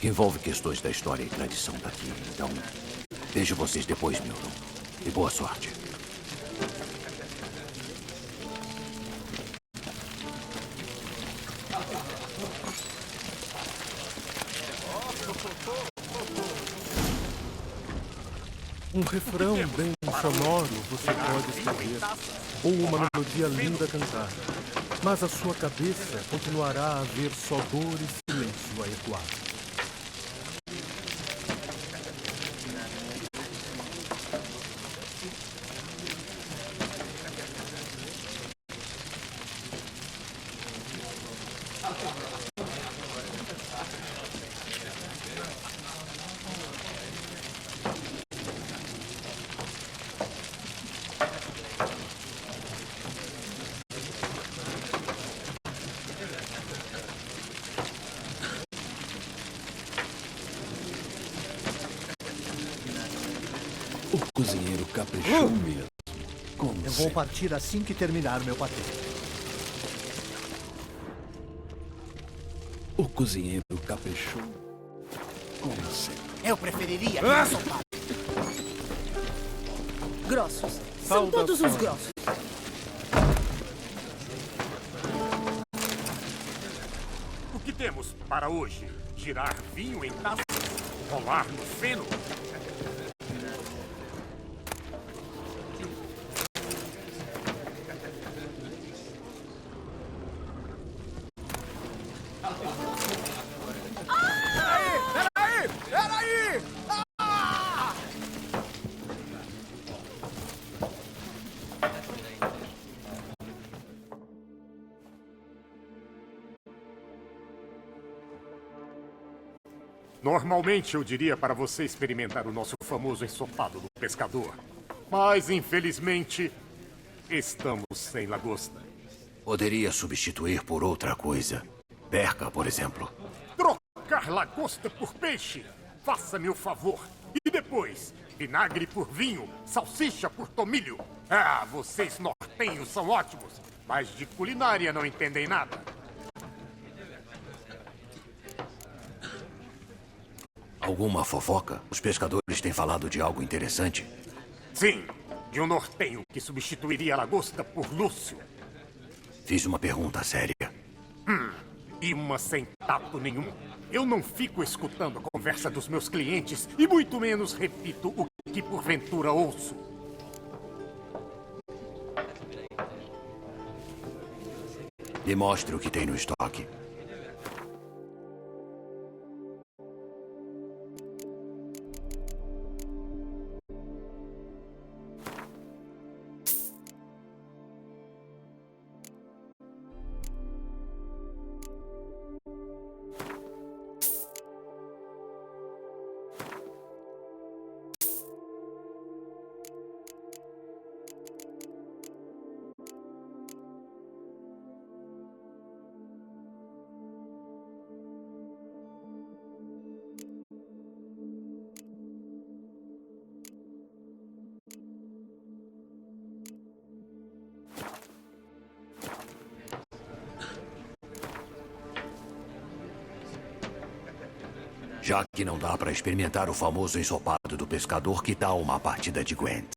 Que envolve questões da história e tradição daqui. Então, vejo vocês depois, Milton. E boa sorte. Um refrão bem sonoro você pode escrever, ou uma melodia linda cantar, mas a sua cabeça continuará a ver só dor e silêncio a ecoar. O cozinheiro caprichou mesmo. Como Eu vou partir assim que terminar meu patê. O cozinheiro caprichou. Como sempre. Eu preferiria aquele ensopado. Grossos. São todos os grossos. O que temos para hoje? Girar vinho em taças? Rolar no feno? Peraí! Ah! Normalmente eu diria para você experimentar o nosso famoso ensopado do pescador. Mas, infelizmente, estamos sem lagosta. Poderia substituir por outra coisa. Perca, por exemplo. Trocar lagosta por peixe? Faça-me o favor. E depois, vinagre por vinho, salsicha por tomilho. Ah, vocês nortenhos são ótimos, mas de culinária não entendem nada. Alguma fofoca? Os pescadores têm falado de algo interessante? Sim, de um nortenho que substituiria a lagosta por Lúcio. Fiz uma pergunta séria. E uma sem tato nenhum. Eu não fico escutando a conversa dos meus clientes e muito menos repito o que porventura ouço. Me mostre o que tem no estoque. Já que não dá para experimentar o famoso ensopado do pescador, que tal uma partida de Gwent?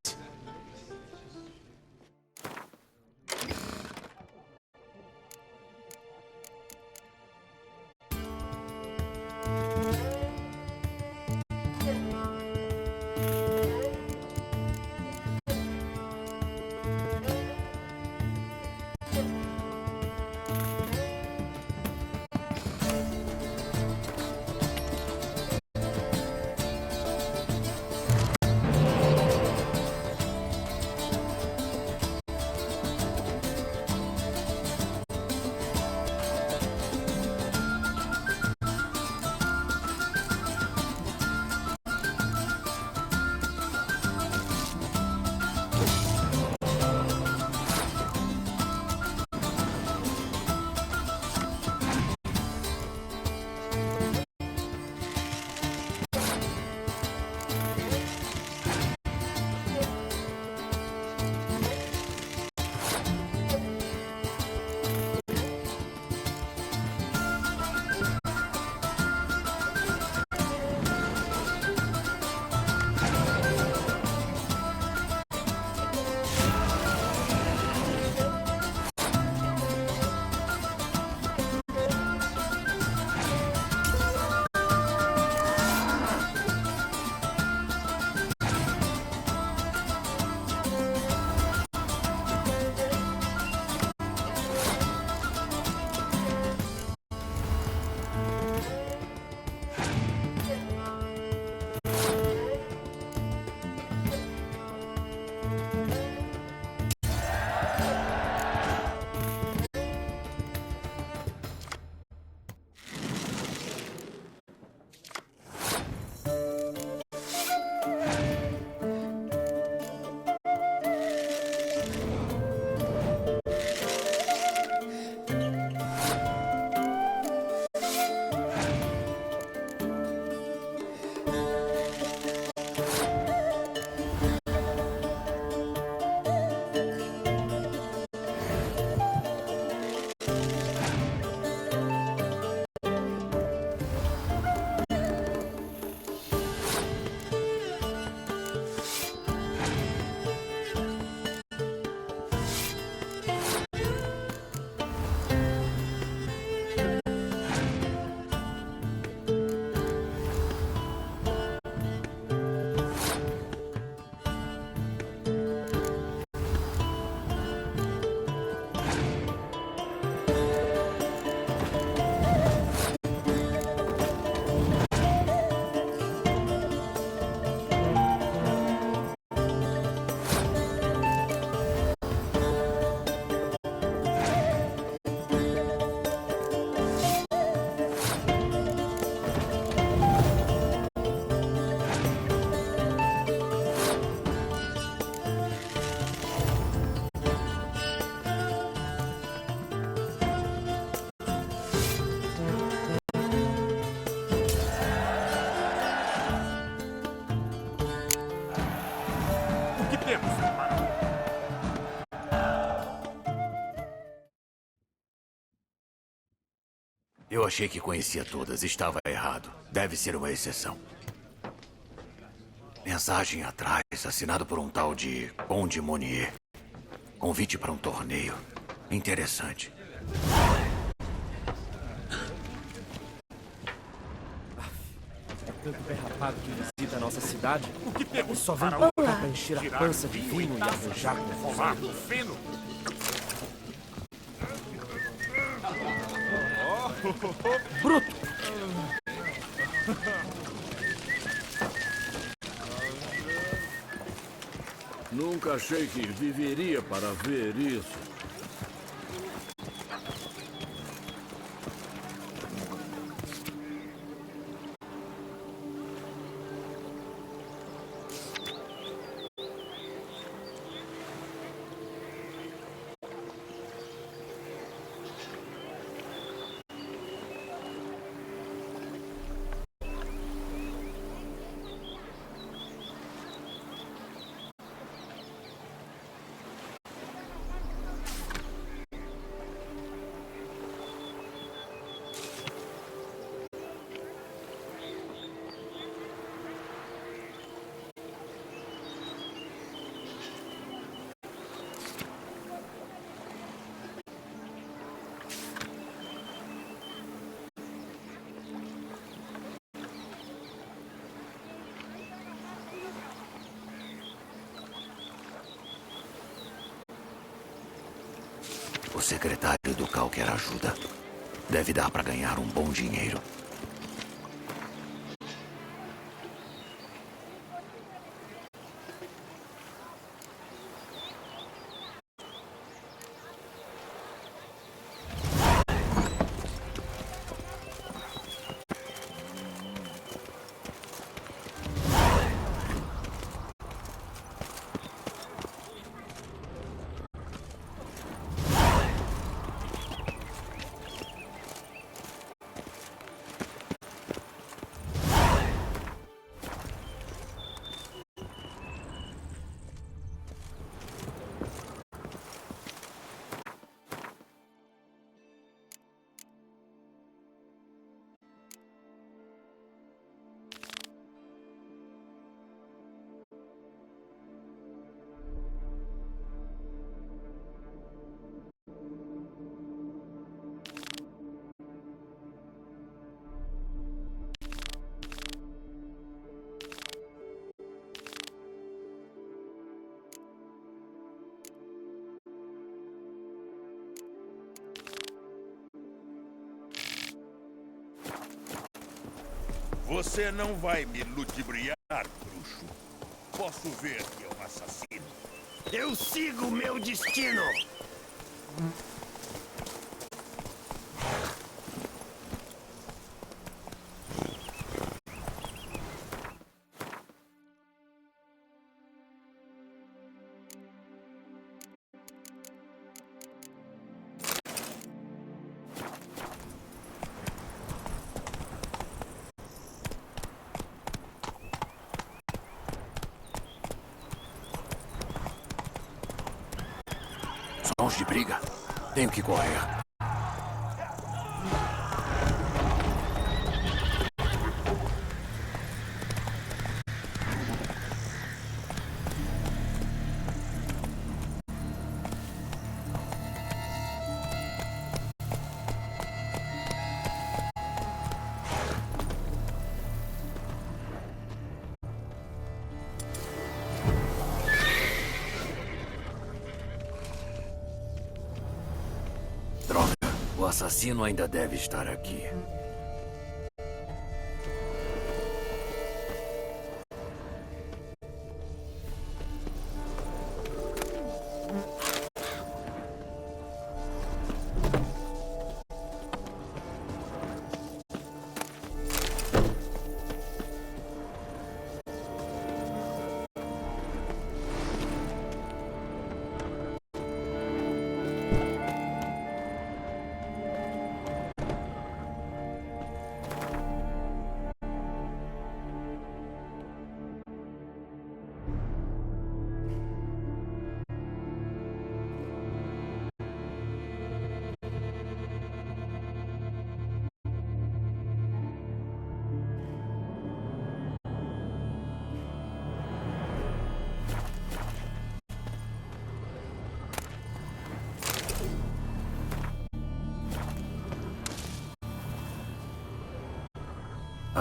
Temos que parar. Eu achei que conhecia todas. Estava errado. Deve ser uma exceção. Mensagem atrás, assinado por um tal de Conde Monier. Convite para um torneio. Interessante. É tanto berrapado que visita a nossa cidade. O que temos Só vem para pra cá encher a pança de vinho e arranjar falar confusão. do feno? Bruto! Nunca achei que viveria para ver isso. O secretário do Cal quer ajuda. Deve dar para ganhar um bom dinheiro. Você não vai me ludibriar, bruxo. Posso ver que é um assassino. Eu sigo meu destino! Sons de briga. Tenho que correr. O assassino ainda deve estar aqui.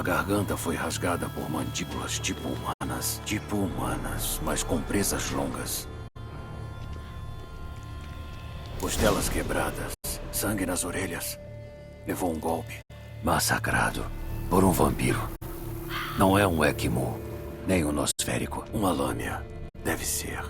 A garganta foi rasgada por mandíbulas tipo humanas, mas com presas longas. Costelas quebradas, sangue nas orelhas. Levou um golpe, massacrado por um vampiro. Não é um Ekmu, nem um nosférico, uma lâmina. Deve ser.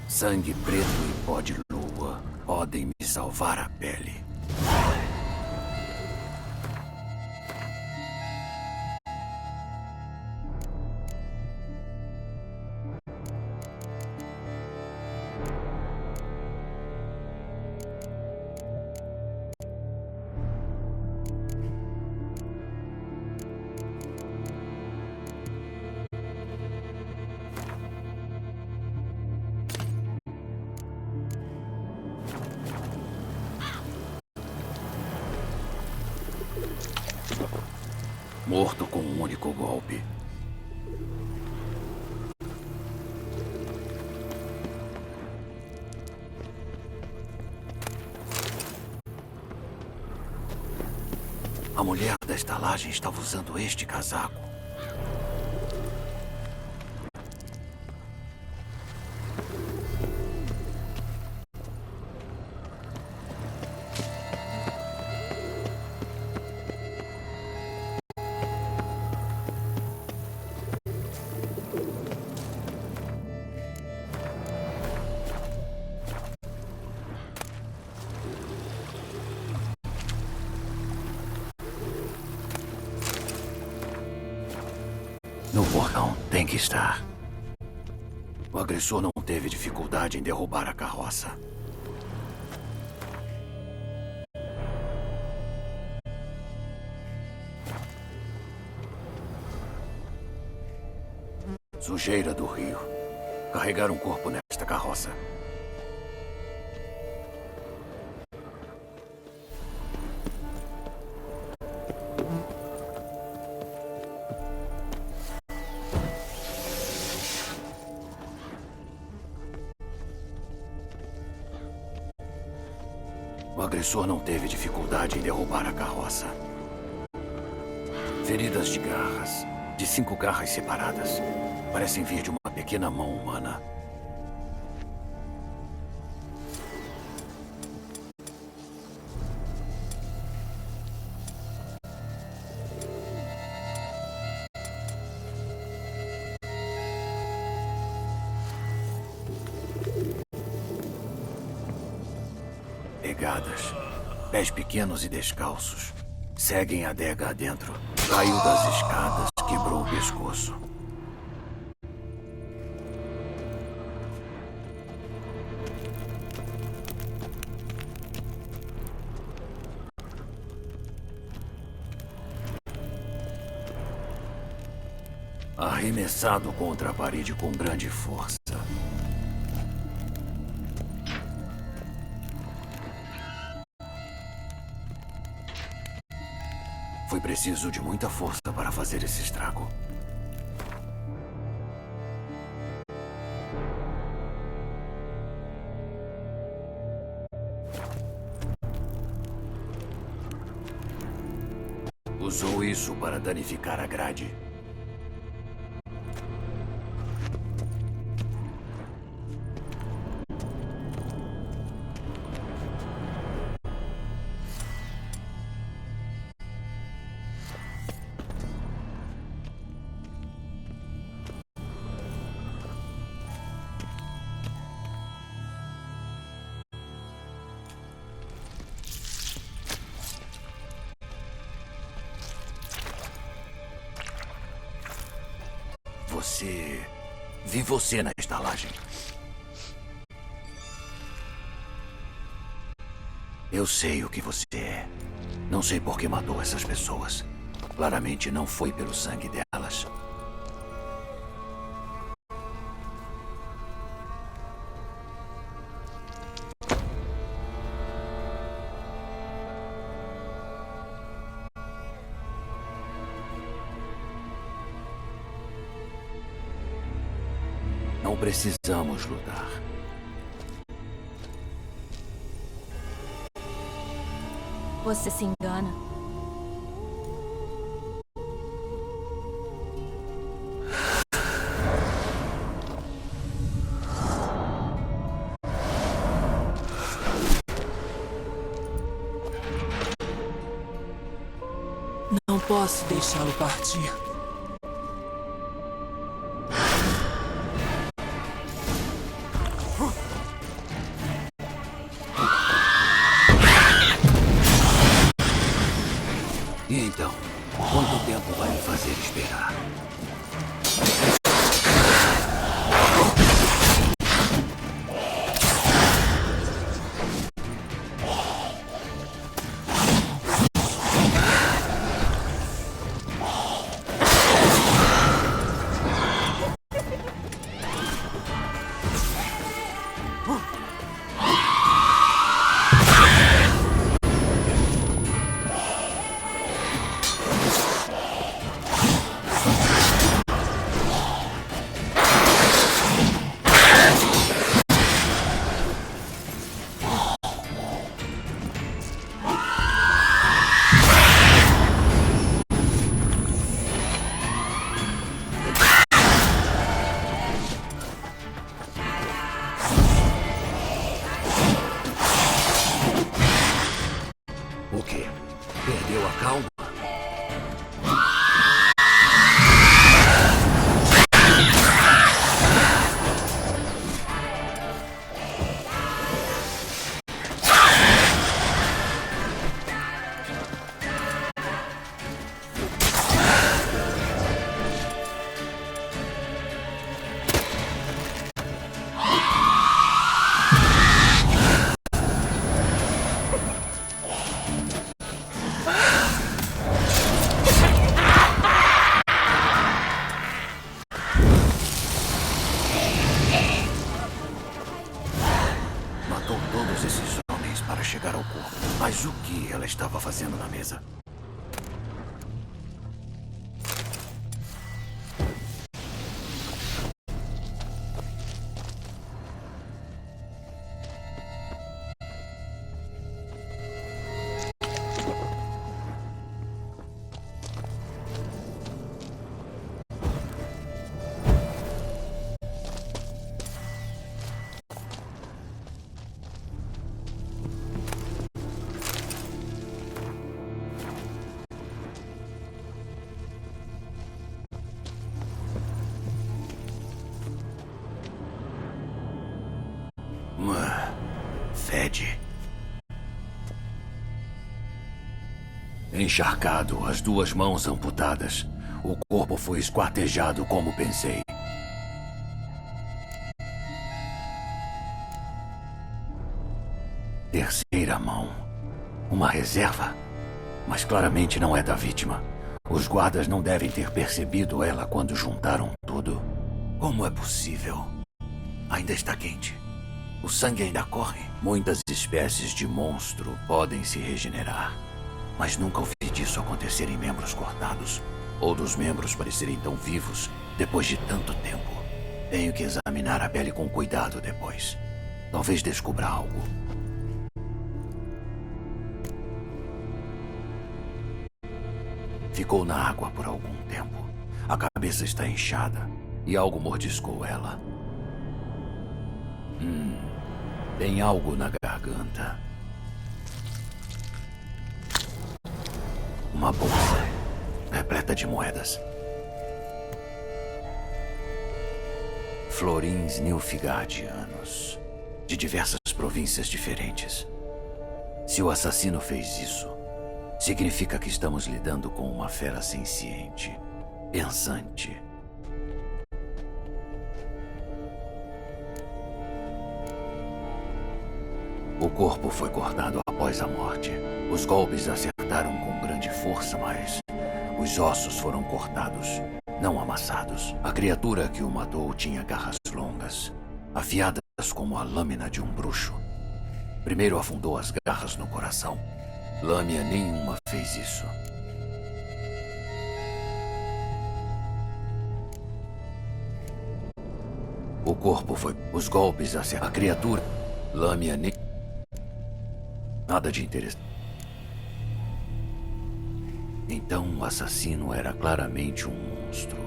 Sangue preto e pó de lua podem me salvar a pele. Morto com um único golpe. A mulher da estalagem estava usando este casaco. No portão tem que estar. O agressor não teve dificuldade em derrubar a carroça. Sujeira do rio. Carregar um corpo nesta carroça. O agressor não teve dificuldade em derrubar a carroça. Feridas de garras, de 5 garras separadas, parecem vir de uma pequena mão humana. pegadas. Pés pequenos e descalços. Seguem a adega adentro. Caiu das escadas, quebrou o pescoço. Arremessado contra a parede com grande força. Foi preciso de muita força para fazer esse estrago. Usou isso para danificar a grade. Vi você na estalagem. Eu sei o que você é. Não sei por que matou essas pessoas. Claramente não foi pelo sangue delas. Não precisamos lutar. Você se engana. Não posso deixá-lo partir. E então, quanto tempo vai me fazer esperar? O quê? Perdeu a calma? Matou todos esses homens para chegar ao corpo. Mas o que ela estava fazendo na mesa? Fede. Encharcado, as 2 mãos amputadas, o corpo foi esquartejado como pensei. Terceira mão. Uma reserva? Mas claramente não é da vítima. Os guardas não devem ter percebido ela quando juntaram tudo. Como é possível? Ainda está quente. O sangue ainda corre. Muitas espécies de monstro podem se regenerar. Mas nunca ouvi disso acontecer em membros cortados. Ou dos membros parecerem tão vivos depois de tanto tempo. Tenho que examinar a pele com cuidado depois. Talvez descubra algo. Ficou na água por algum tempo. A cabeça está inchada e algo mordiscou ela. Tem algo na garganta. Uma bolsa repleta de moedas. Florins nilfgaardianos, de diversas províncias diferentes. Se o assassino fez isso, significa que estamos lidando com uma fera senciente, pensante. O corpo foi cortado após a morte. Os golpes acertaram com grande força, mas os ossos foram cortados, não amassados. A criatura que o matou tinha garras longas, afiadas como a lâmina de um bruxo. Primeiro afundou as garras no coração. Lâmina nenhuma fez isso. O corpo foi... Os golpes acertaram. A criatura... Lâmina nem... Nada de interesse. Então o assassino era claramente um monstro.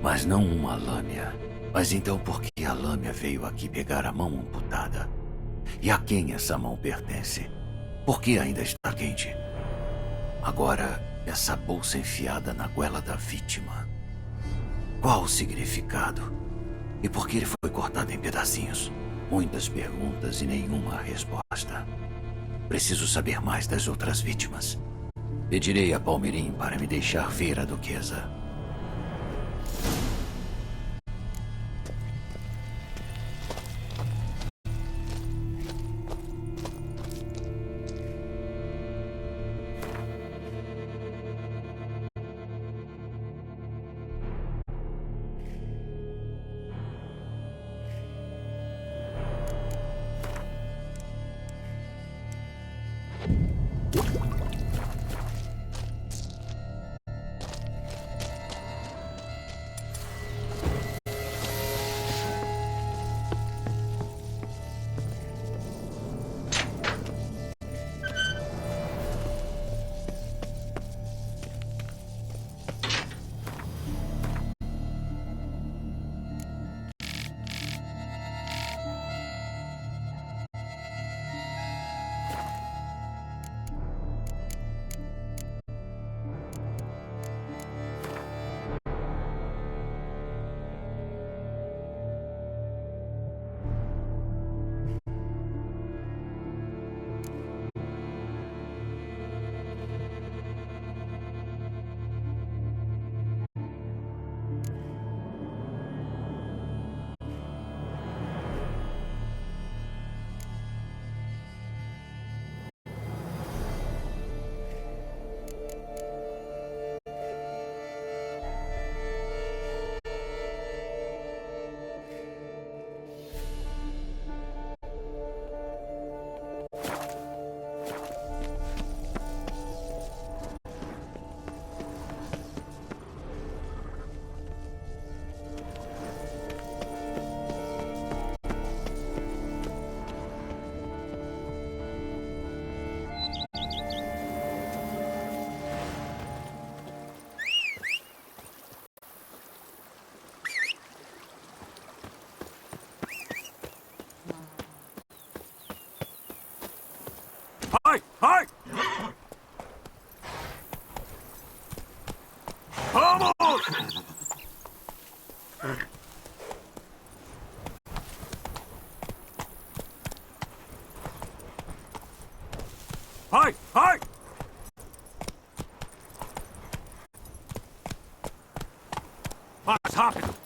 Mas não uma lâmina. Mas então por que a lâmina veio aqui pegar a mão amputada? E a quem essa mão pertence? Por que ainda está quente? Agora, essa bolsa enfiada na goela da vítima. Qual o significado? E por que ele foi cortado em pedacinhos? Muitas perguntas e nenhuma resposta. Preciso saber mais das outras vítimas. Pedirei a Palmeirim para me deixar ver a duquesa. Ai! Ai! Vamos! Ai! Ai! Rápido!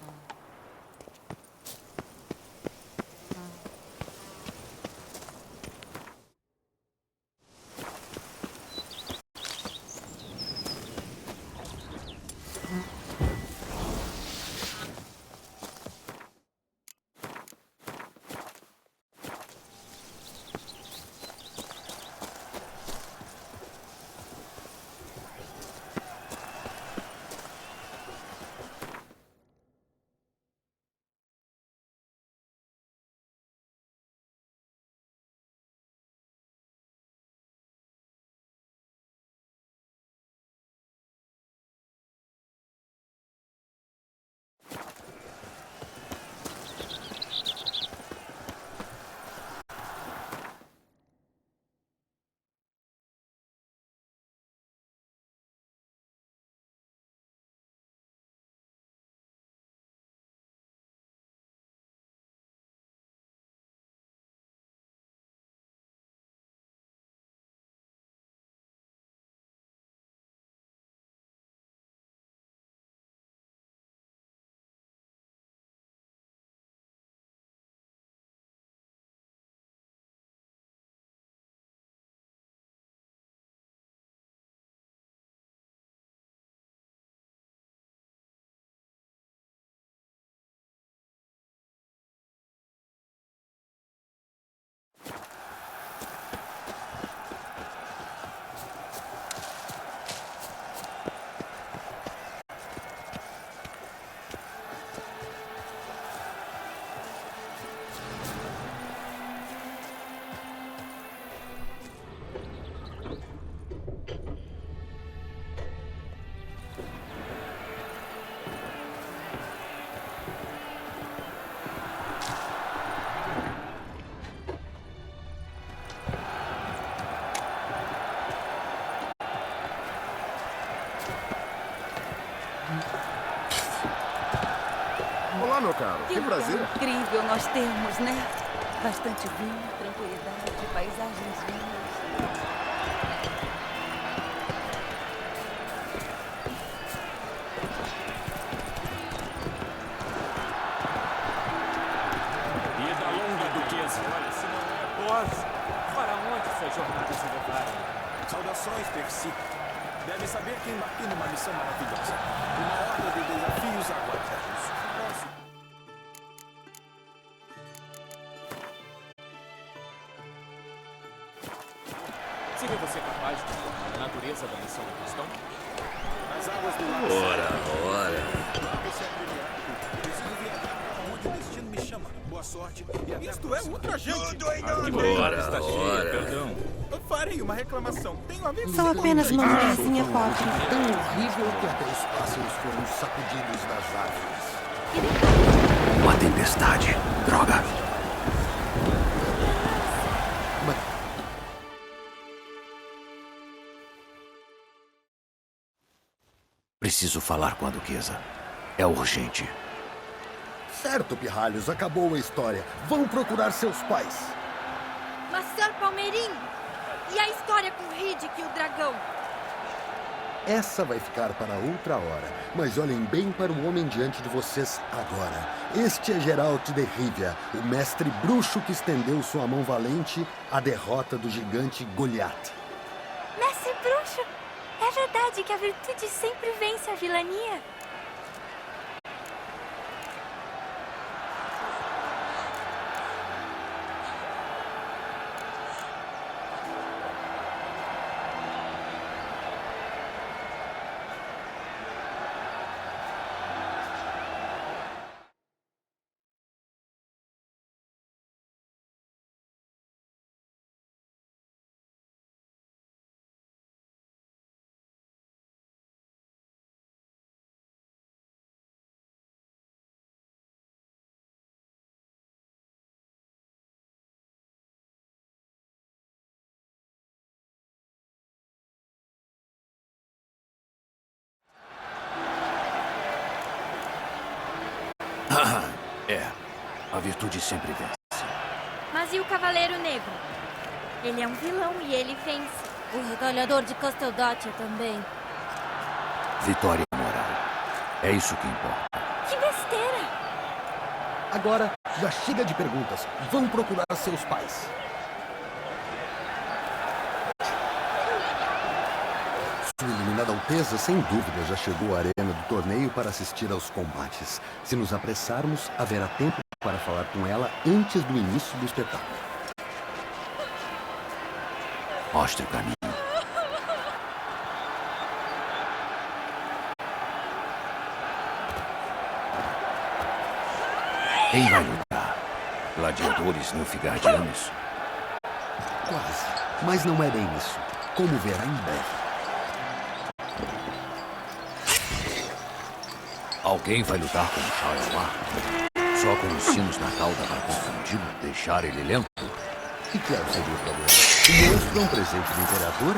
Olá, meu caro. Que prazer. Incrível nós temos, né? Bastante vinho, tranquilidade, paisagens lindas. Vida longa, duquesa. Olha, se não é Boss, para onde essa jornada se levará? Saudações, Percy. Deve saber que embarquei numa missão maravilhosa. Uma horda de desafios aguarda. Seria você capaz de explicar a natureza da missão em questão? As águas do lago. Ora. Você é brilhante. Preciso viajar para onde o destino me chama. Boa sorte. E até isto é ultrajante. Tudo em ordem. Ora. Perdão. Eu farei uma reclamação. Tenho a ver Sou apenas uma mulherzinha pobre. Tão horrível que até os pássaros foram sacudidos das árvores. Uma tempestade. Droga. Preciso falar com a duquesa. É urgente. Certo, pirralhos, acabou a história. Vão procurar seus pais. Mas, Sr. Palmeirinho, e a história com o Riddick e o dragão? Essa vai ficar para outra hora. Mas olhem bem para o homem diante de vocês agora. Este é Geralt de Rivia, o mestre bruxo que estendeu sua mão valente à derrota do gigante Goliath. Mestre bruxo, é verdade que a virtude sempre vence a vilania? É, a virtude sempre vence. Mas e o Cavaleiro Negro? Ele é um vilão e ele vence. O retalhador de Casteldacia também. Vitória moral. É isso que importa. Que Agora, já chega de perguntas. Vão procurar seus pais. Sua Iluminada Alteza, sem dúvida, já chegou à arena do torneio para assistir aos combates. Se nos apressarmos, haverá tempo para falar com ela antes do início do espetáculo. Mostre o caminho. Quem vai lutar? Gladiadores nilfgaardianos? Quase. Mas não é bem isso. Como verá em breve. Alguém vai lutar com o Shaiomar? Só com os sinos na cauda para confundi-lo, deixar ele lento? E claro seria o problema. O monstro é um presente do Imperador?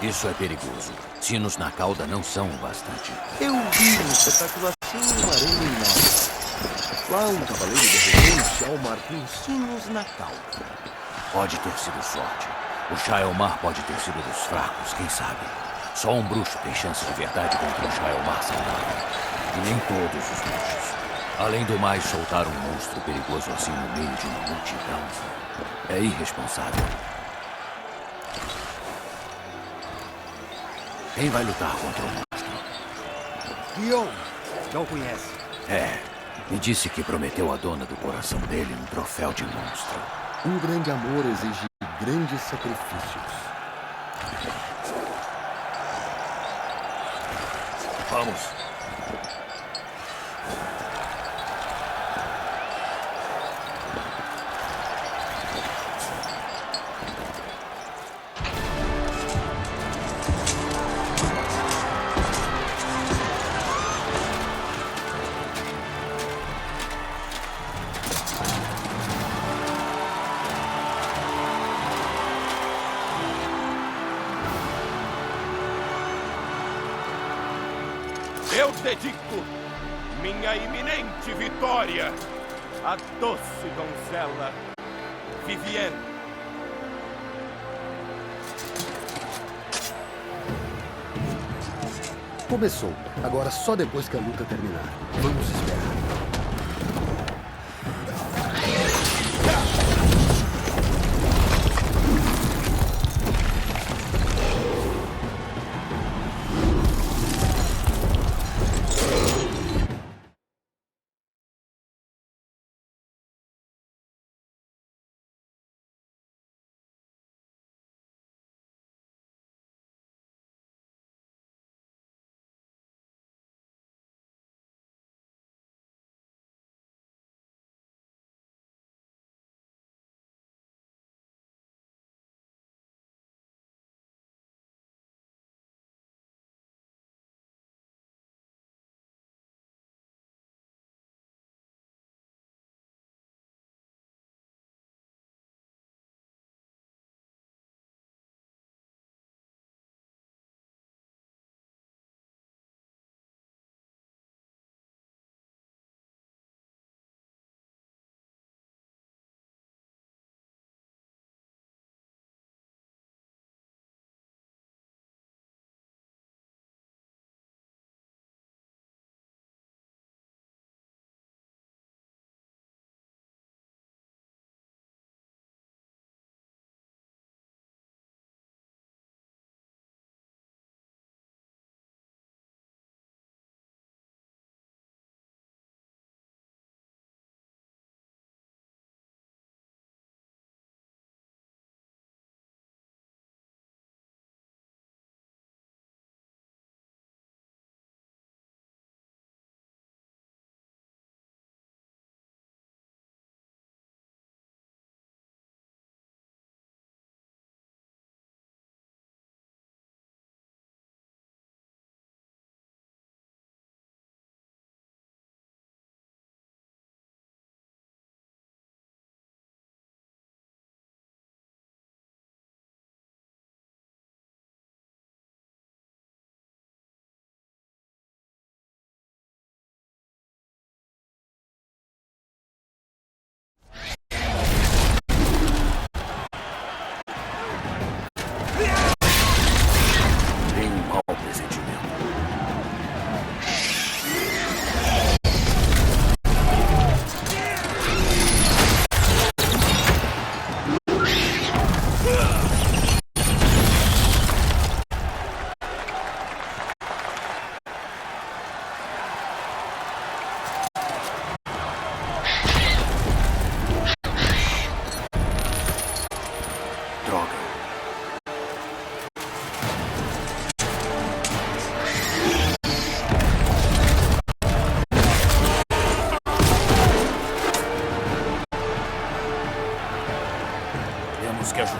Isso é perigoso. Sinos na cauda não são o bastante. Eu vi um espetáculo assim no Arena em Nova. Lá um cavaleiro derrotou o Shaiomar com sinos na cauda. Pode ter sido sorte. O Shaiomar pode ter sido dos fracos, quem sabe? Só um bruxo tem chance de verdade contra o Shaiomar saudável. E nem todos os bruxos. Além do mais, soltar um monstro perigoso assim no meio de uma multidão é irresponsável. Quem vai lutar contra o monstro? Guillaume, já o conhece. É, me disse que prometeu à dona do coração dele um troféu de monstro. Um grande amor exige grandes sacrifícios. Vamos. Eu dedico minha iminente vitória à doce donzela Vivienne. Começou. Agora só depois que a luta terminar. Vamos esperar.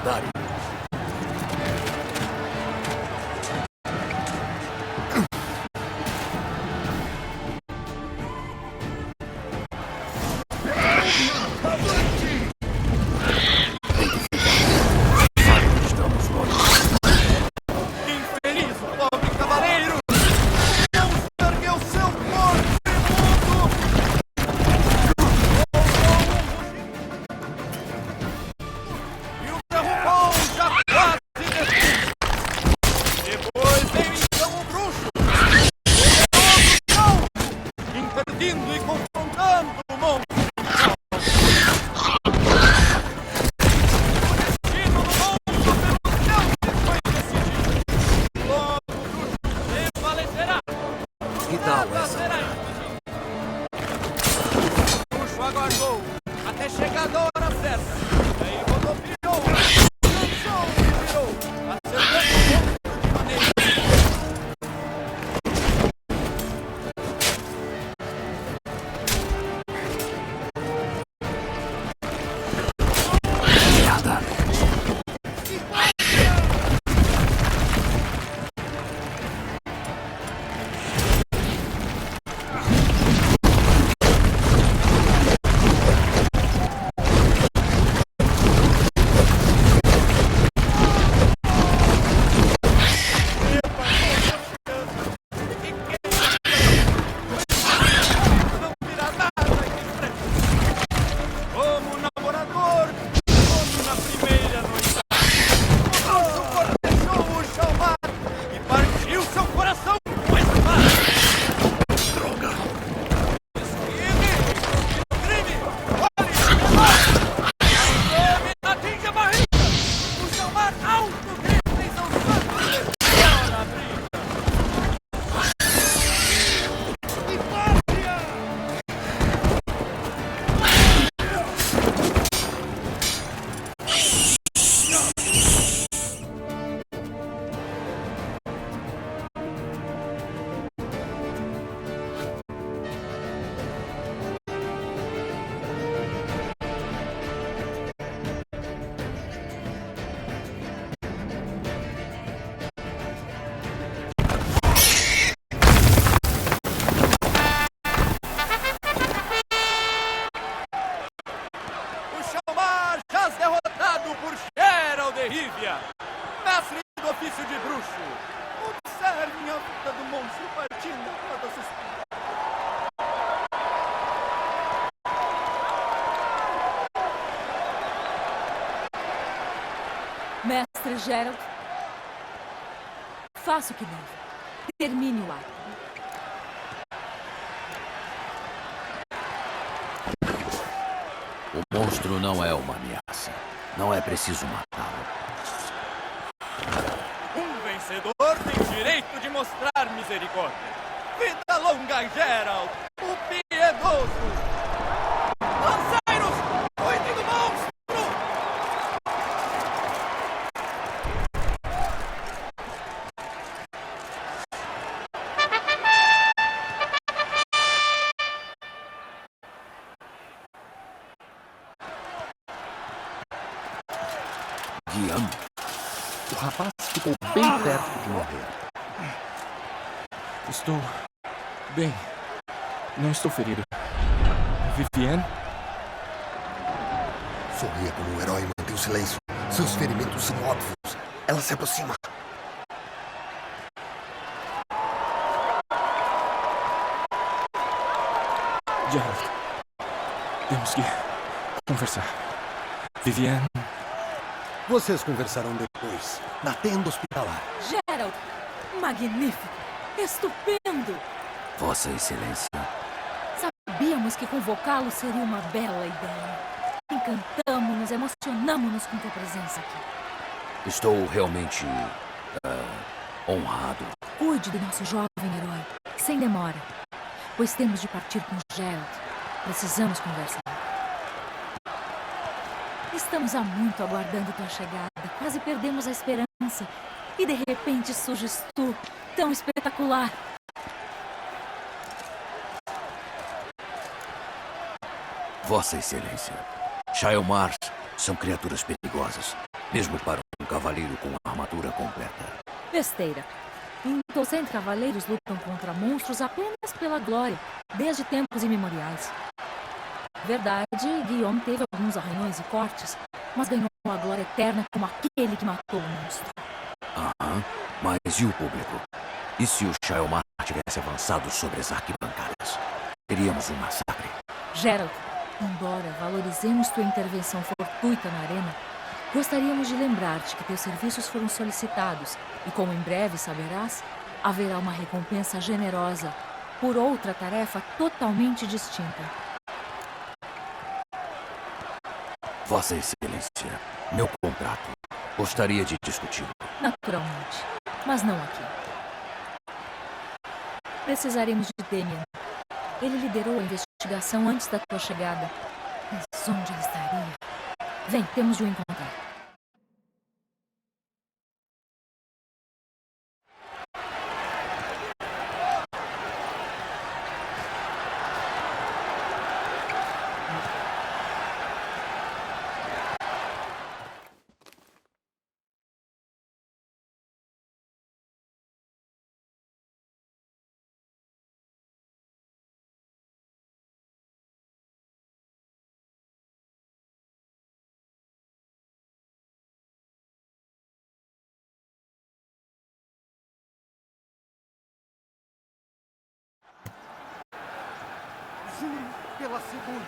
Dari. Infeliz, pobre cavaleiro! Não ergueu seu corpo imundo! E o derrubou já quase destruído! Depois veio então o bruxo! Poderoso salto! Impedindo e confrontando o monstro! Que tal essa? O bruxo aguardou até chegar a hora certa. Daí rodopiou, lançou e virou, acertando o monstro de maneira. Merda! Como namorador, como na primeira noite. O bruxo cortejou o Shalmar e partiu seu coração com essa barra. Droga! Crime! Olhe! Atinge a barriga! O Shalmar alto grita em seus santos e na briga! E pátria! O Shalmar jaz derrotado por Geralt de Rivia, mestre do ofício de bruxo. Observem a vida do monstro partindo a cada suspiro. Mestre Geralt, faça o que deve. Termine o ato. O monstro não é uma ameaça. Não é preciso matá-lo. Um vencedor tem direito de mostrar misericórdia. Vida longa, Geralt, o piedoso! Lanceiros, cuidem do monstro! Guiam? O rapaz ficou bem perto de morrer. Estou bem. Não estou ferido. Vivienne? Sorria como um herói e mantém o silêncio. Seus ferimentos são óbvios. Ela se aproxima. Geralt. Temos que conversar. Vivienne. Vocês conversarão depois, na tenda hospitalar. Geralt, magnífico, estupendo. Vossa Excelência. Sabíamos que convocá-lo seria uma bela ideia. Encantamos-nos, emocionamos-nos com tua presença aqui. Estou realmente honrado. Cuide do nosso jovem herói, sem demora, pois temos de partir com Geralt. Precisamos conversar. Estamos há muito aguardando tua chegada. Quase perdemos a esperança. E de repente surges tu, tão espetacular. Vossa Excelência, Shalmar são criaturas perigosas. mesmo para um cavaleiro com armadura completa. Besteira. Torcentes cavaleiros lutam contra monstros apenas pela glória, desde tempos imemoriais. Verdade, Guillaume teve alguns arranhões e cortes, mas ganhou a glória eterna como aquele que matou o monstro. Aham, mas e o público? E se o Shaelmar tivesse avançado sobre as arquibancadas? Teríamos um massacre. Geralt, embora valorizemos tua intervenção fortuita na arena, gostaríamos de lembrar-te que teus serviços foram solicitados e, como em breve saberás, haverá uma recompensa generosa por outra tarefa totalmente distinta. Vossa Excelência, meu contrato. Gostaria de discuti-lo. Naturalmente, mas não aqui. Precisaremos de Damian. Ele liderou a investigação antes da tua chegada. Mas onde ele estaria? Vem, temos de o encontrar. Pela segunda.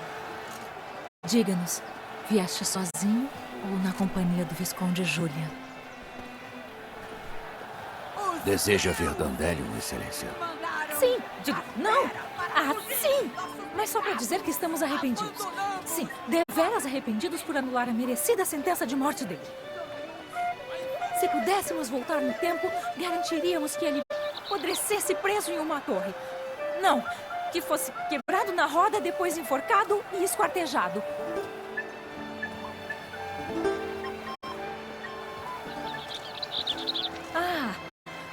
Diga-nos, vieste sozinho ou na companhia do Visconde Julian? Deseja ver Dandelion, Excelência? Sim, diga, não! Ah, sim! Mas só para dizer que estamos arrependidos. Sim, deveras arrependidos por anular a merecida sentença de morte dele. Se pudéssemos voltar no tempo, garantiríamos que ele apodrecesse preso em uma torre. Não, que fosse quebrado na roda, depois enforcado e esquartejado. Ah,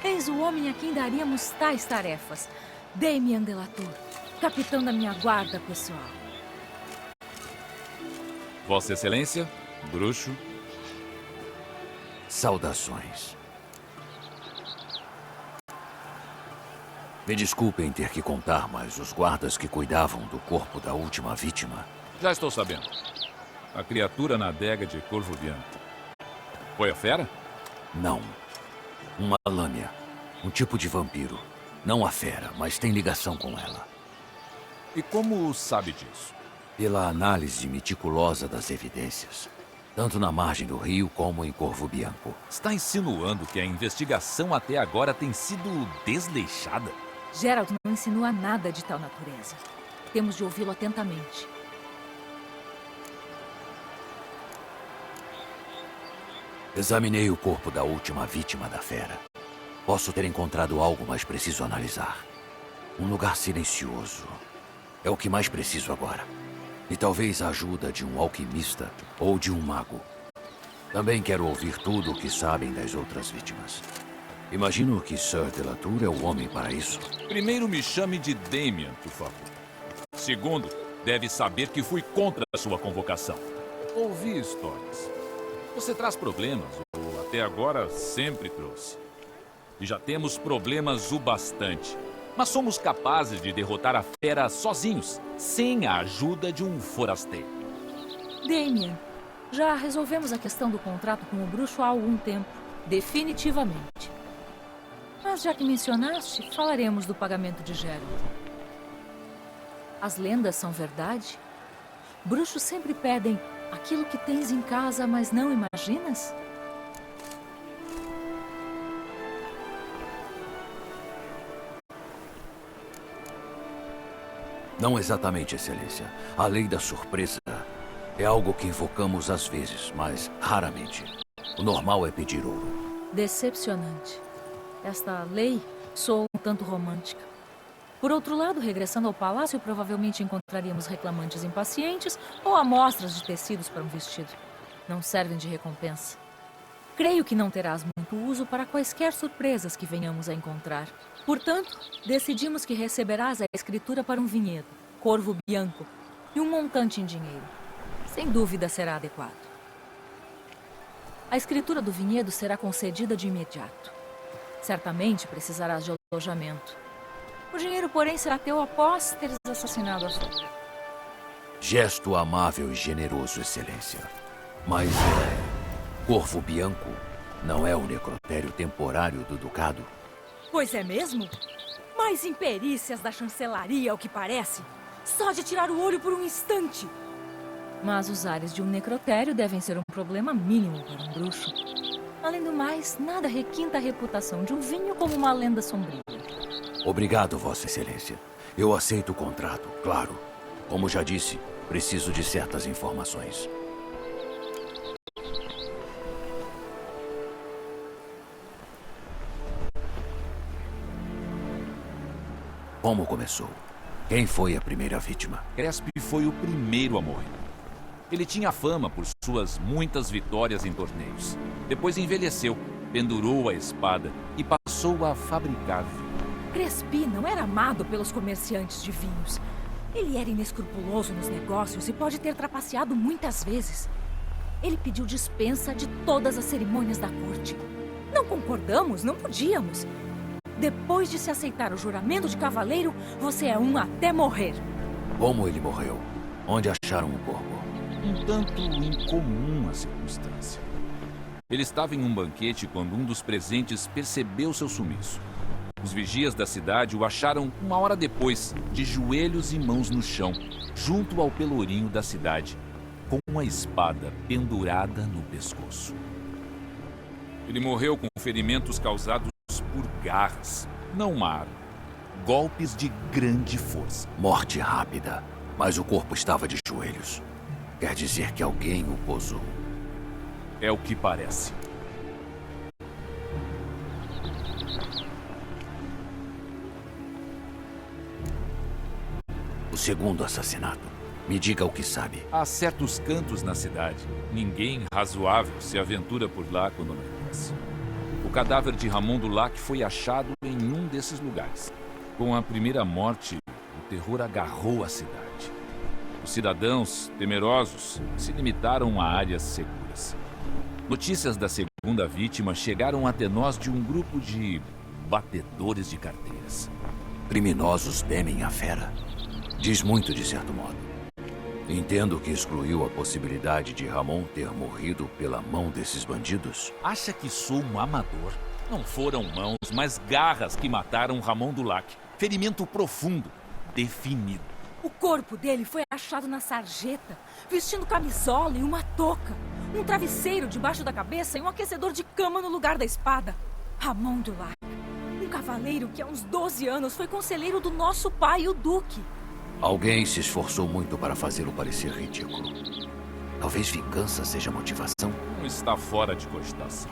eis o homem a quem daríamos tais tarefas. Damian Delatour, capitão da minha guarda pessoal. Vossa Excelência, bruxo. Saudações. Me desculpem ter que contar, mas os guardas que cuidavam do corpo da última vítima... Já estou sabendo. A criatura na adega de Corvo Bianco. Foi a fera? Não. Uma lâmina. Um tipo de vampiro. Não a fera, mas tem ligação com ela. E como sabe disso? Pela análise meticulosa das evidências. Tanto na margem do rio como em Corvo Bianco. Está insinuando que a investigação até agora tem sido desleixada? Geralt não insinua nada de tal natureza. Temos de ouvi-lo atentamente. Examinei o corpo da última vítima da fera. Posso ter encontrado algo, mas preciso analisar. Um lugar silencioso. É o que mais preciso agora. E talvez a ajuda de um alquimista ou de um mago. Também quero ouvir tudo o que sabem das outras vítimas. Imagino que Sir Delatour é o homem para isso. Primeiro, me chame de Damian, por favor. Segundo, deve saber que fui contra a sua convocação. Ouvi histórias. Você traz problemas, ou até agora sempre trouxe. E já temos problemas o bastante. Mas somos capazes de derrotar a fera sozinhos, sem a ajuda de um forasteiro. Damian, já resolvemos a questão do contrato com o bruxo há algum tempo. Definitivamente. Mas já que mencionaste, falaremos do pagamento de Geralt. As lendas são verdade? Bruxos sempre pedem aquilo que tens em casa, mas não imaginas? Não exatamente, Excelência. A lei da surpresa é algo que invocamos às vezes, mas raramente. O normal é pedir ouro. Decepcionante. Esta lei soa um tanto romântica. Por outro lado, regressando ao palácio, provavelmente encontraríamos reclamantes impacientes ou amostras de tecidos para um vestido. Não servem de recompensa. Creio que não terás muito uso para quaisquer surpresas que venhamos a encontrar. Portanto, decidimos que receberás a escritura para um vinhedo, Corvo Bianco, e um montante em dinheiro. Sem dúvida será adequado. A escritura do vinhedo será concedida de imediato. Certamente precisarás de alojamento. O dinheiro, porém, será teu após teres assassinado a sua. Gesto amável e generoso, Excelência. Mas Corvo Bianco não é o necrotério temporário do Ducado? Pois é mesmo? Mais imperícias da chancelaria, ao que parece. Só de tirar o olho por um instante. Mas os ares de um necrotério devem ser um problema mínimo para um bruxo. Além do mais, nada requinta a reputação de um vinho como uma lenda sombria. Obrigado, Vossa Excelência. Eu aceito o contrato, claro. Como já disse, preciso de certas informações. Como começou? Quem foi a primeira vítima? Crespi foi o primeiro a morrer. Ele tinha fama por suas muitas vitórias em torneios. Depois envelheceu, pendurou a espada e passou a fabricar vinho. Crespi não era amado pelos comerciantes de vinhos. Ele era inescrupuloso nos negócios e pode ter trapaceado muitas vezes. Ele pediu dispensa de todas as cerimônias da corte. Não concordamos, não podíamos. Depois de se aceitar o juramento de cavaleiro, você é um até morrer. Como ele morreu? Onde acharam o corpo? Um tanto incomum a circunstância. Ele estava em um banquete quando um dos presentes percebeu seu sumiço. Os vigias da cidade o acharam uma hora depois, de joelhos e mãos no chão, junto ao pelourinho da cidade, com uma espada pendurada no pescoço. Ele morreu com ferimentos causados por garras, não uma arma. Golpes de grande força. Morte rápida, mas o corpo estava de joelhos. Quer dizer que alguém o posou. É o que parece. O segundo assassinato. Me diga o que sabe. Há certos cantos na cidade. Ninguém razoável se aventura por lá quando anoitece. O cadáver de Ramon Dulac foi achado em um desses lugares. Com a primeira morte, o terror agarrou a cidade. Os cidadãos, temerosos, se limitaram a áreas seguras. Notícias da segunda vítima chegaram até nós de um grupo de batedores de carteiras. Criminosos temem a fera. Diz muito, de certo modo. Entendo que excluiu a possibilidade de Ramon ter morrido pela mão desses bandidos. Acha que sou um amador? Não foram mãos, mas garras que mataram Ramon Dulac. Ferimento profundo, definido. O corpo dele foi achado na sarjeta, vestindo camisola e uma touca. Um travesseiro debaixo da cabeça e um aquecedor de cama no lugar da espada. Ramon Dulac. Um cavaleiro que há uns 12 anos foi conselheiro do nosso pai, o Duque. Alguém se esforçou muito para fazê-lo parecer ridículo. Talvez vingança seja a motivação. Não está fora de cogitação.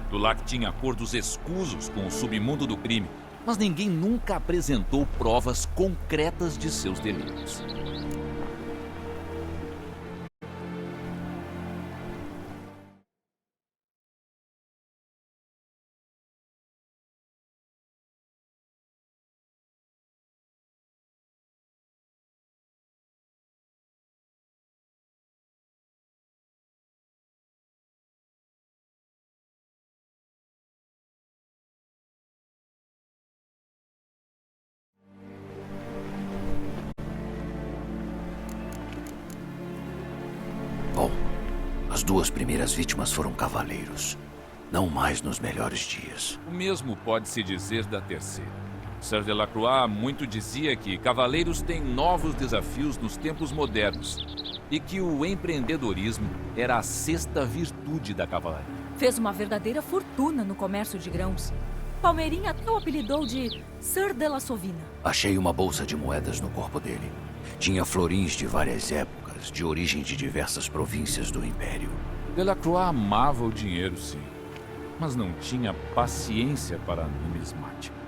Dulac tinha acordos escusos com o submundo do crime, mas ninguém nunca apresentou provas concretas de seus delitos. Bom, as duas primeiras vítimas foram cavaleiros. Não mais nos melhores dias. O mesmo pode-se dizer da terceira. Sir Delacroix muito dizia que cavaleiros têm novos desafios nos tempos modernos e que o empreendedorismo era a sexta virtude da cavalaria. Fez uma verdadeira fortuna no comércio de grãos. Palmeirinha até o apelidou de Sir de la Sovina. Achei uma bolsa de moedas no corpo dele. Tinha florins de várias épocas, de origem de diversas províncias do Império. Delacroix amava o dinheiro, sim, mas não tinha paciência para a numismática.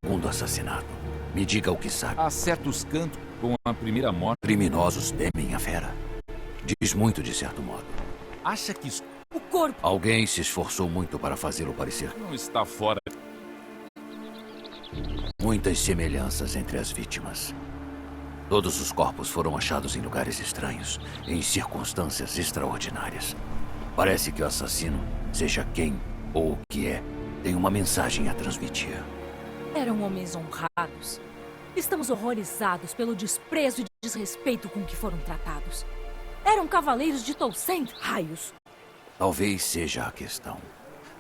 segundo assassinato. Me diga o que sabe. Há certos cantos com a primeira morte. Criminosos temem a fera. Diz muito, de certo modo. Acha que isso O corpo. Alguém se esforçou muito para fazê-lo parecer. não está fora? Muitas semelhanças entre as vítimas. Todos os corpos foram achados em lugares estranhos, em circunstâncias extraordinárias. Parece que o assassino, seja quem ou o que é, tem uma mensagem a transmitir. Eram homens honrados. Estamos horrorizados pelo desprezo e desrespeito com que foram tratados. Eram cavaleiros de Toussaint, raios. Talvez seja a questão.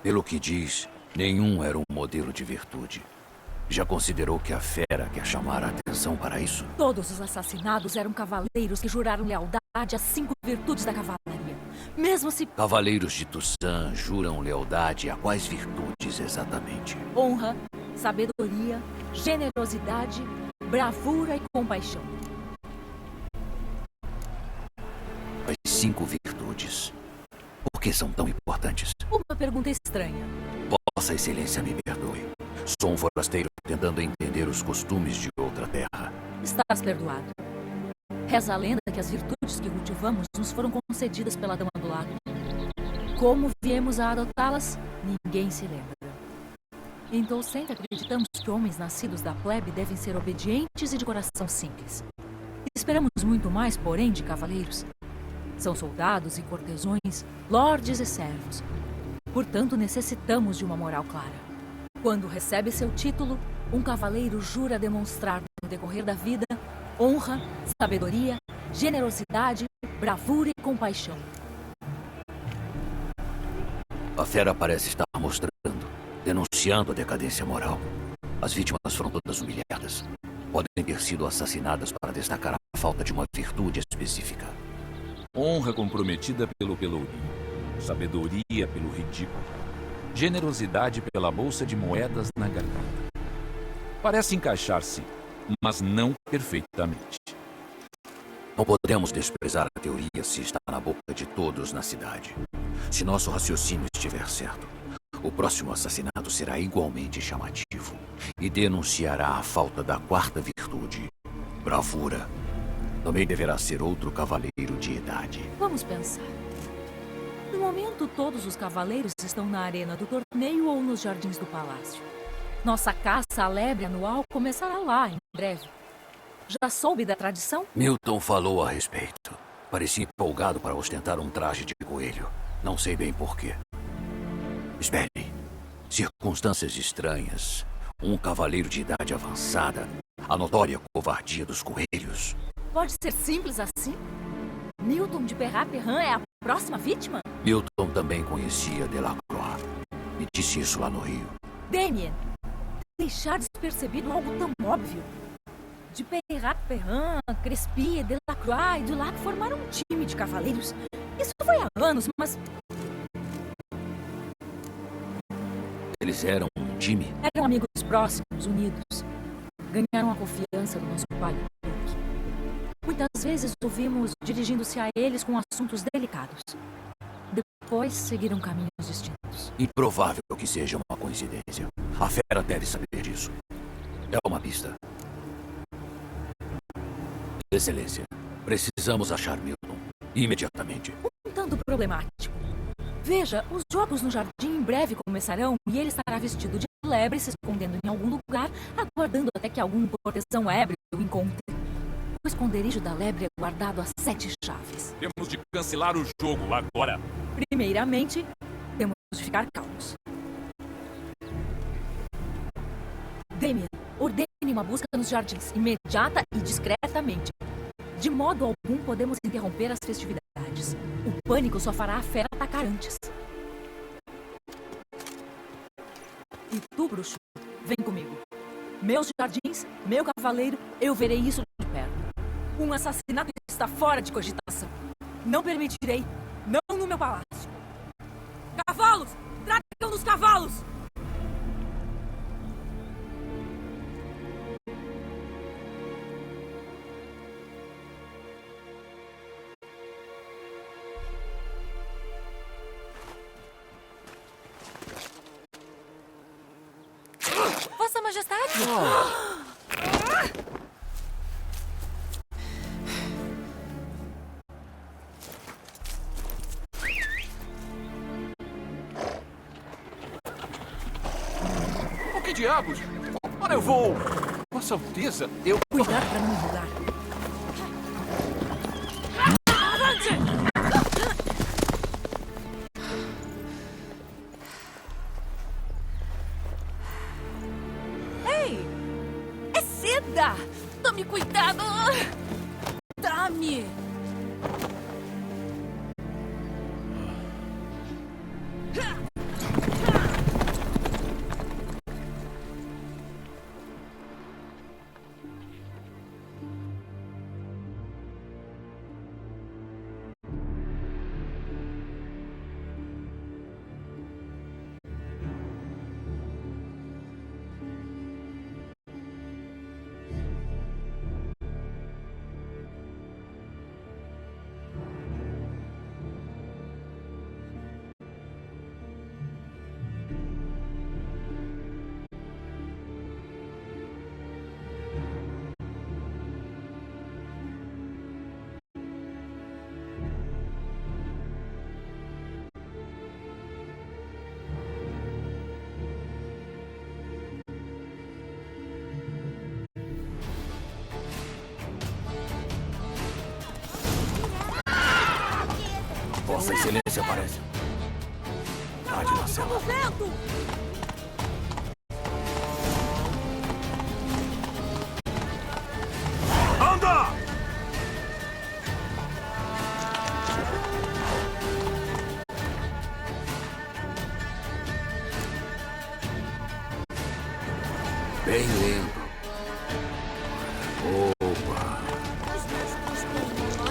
Pelo que diz, nenhum era um modelo de virtude. Já considerou que a fera quer chamar a atenção para isso? Todos os assassinados eram cavaleiros que juraram lealdade às 5 virtudes da cavalaria. Mesmo se... Cavaleiros de Toussaint juram lealdade a quais virtudes exatamente? honra, sabedoria, generosidade, bravura e compaixão. As 5 virtudes. Por que são tão importantes? Uma pergunta estranha. Vossa Excelência me perdoe. Sou um forasteiro tentando entender os costumes de outra terra. Estás perdoado. Reza a lenda que as virtudes que cultivamos nos foram concedidas pela Dama do Lago. Como viemos a adotá-las, ninguém se lembra. Em Toussaint acreditamos que homens nascidos da plebe devem ser obedientes e de coração simples. Esperamos muito mais, porém, de cavaleiros. São soldados e cortesões, lordes e servos. Portanto, necessitamos de uma moral clara. Quando recebe seu título, um cavaleiro jura demonstrar no decorrer da vida honra, sabedoria, generosidade, bravura e compaixão. A fera parece estar mostrando, denunciando a decadência moral. As vítimas foram todas humilhadas. Podem ter sido assassinadas para destacar a falta de uma virtude específica. Honra comprometida pelo pelourinho. Sabedoria pelo ridículo. Generosidade pela bolsa de moedas na garganta. Parece encaixar-se, mas não perfeitamente. Não podemos desprezar a teoria se está na boca de todos na cidade. Se nosso raciocínio estiver certo, o próximo assassinato será igualmente chamativo e denunciará a falta da 4ª virtude, bravura. Também deverá ser outro cavaleiro de idade. Vamos pensar. No momento, todos os cavaleiros estão na arena do torneio ou nos jardins do palácio. Nossa caça à lebre anual começará lá, em breve. Já soube da tradição? Milton falou a respeito. Parecia empolgado para ostentar um traje de coelho. Não sei bem porquê. Espere. Circunstâncias estranhas. Um cavaleiro de idade avançada. A notória covardia dos coelhos. Pode ser simples assim? Milton de Perrat-Perrin é a próxima vítima? Milton também conhecia Delacroix. Me disse isso lá no Rio. Damien, deixar despercebido algo tão óbvio. De Perrat-Perrin, Crespy e Delacroix e Dulac formaram um time de cavaleiros. Isso foi há anos, mas... Eles eram um time? Eram amigos próximos, unidos. Ganharam a confiança do nosso pai, Duque. Muitas vezes ouvimos dirigindo-se a eles com assuntos delicados. Depois seguiram caminhos distintos. Improvável que seja uma coincidência. A fera deve saber disso. É uma pista. Excelência, precisamos achar Milton. Imediatamente. Um tanto problemático. Veja, os jogos no jardim em breve começarão e ele estará vestido de lebre, se escondendo em algum lugar, aguardando até que algum cortesão ébrio o encontre. O esconderijo da lebre é guardado a 7 chaves. Temos de cancelar o jogo agora. Primeiramente, temos de ficar calmos. Damien, ordene uma busca nos jardins, imediata e discretamente. De modo algum podemos interromper as festividades. O pânico só fará a fera atacar antes. E tu, bruxo, vem comigo. Meus jardins, meu cavaleiro, eu verei isso de perto. Um assassinato está fora de cogitação. Não permitirei, não no meu palácio. Cavalos! Tragam nos cavalos! Vossa Majestade! Que diabos? Ora, eu vou... Vossa Alteza, eu... Cuidado pra não enrolar. Ei! É seda! Tome cuidado! Dá-me! Vossa Excelência aparece. Tarde na cela. Vento! Anda! Bem lento. Opa!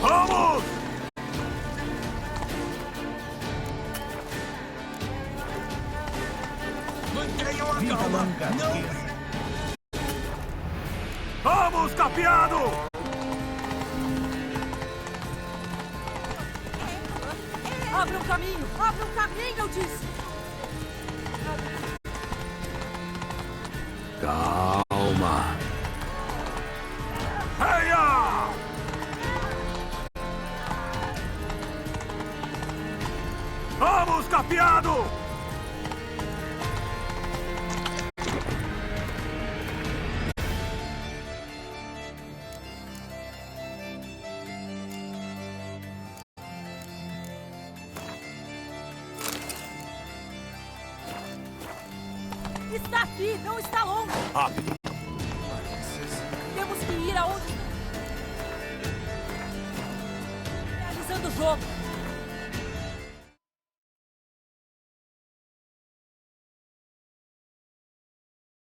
Vamos! Mantenham a calma! Não! Vamos, capeado! Abra um caminho! Abra um caminho, eu disse! Calma. Heia! Vamos, capeado! Está aqui, não está longe! Rápido! Temos que ir aonde... Realizando o jogo!